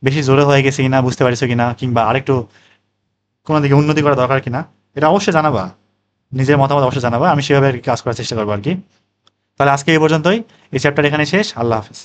বেশি জোরে হয়ে গেছে কিনা, বুঝতে পারছো কিনা, কিংবা আরেকটু কোনো দিকে উন্নতি করা দরকার কিনা, এটা অবশ্যই জানাবা। নিজের মতামত অবশ্যই জানাবা, আমি সেভাবে আর কি কাজ করার চেষ্টা করবো আর কি। তাহলে আজকে এই পর্যন্তই, এই চ্যাপ্টার এখানে শেষ। আল্লাহ হাফেজ।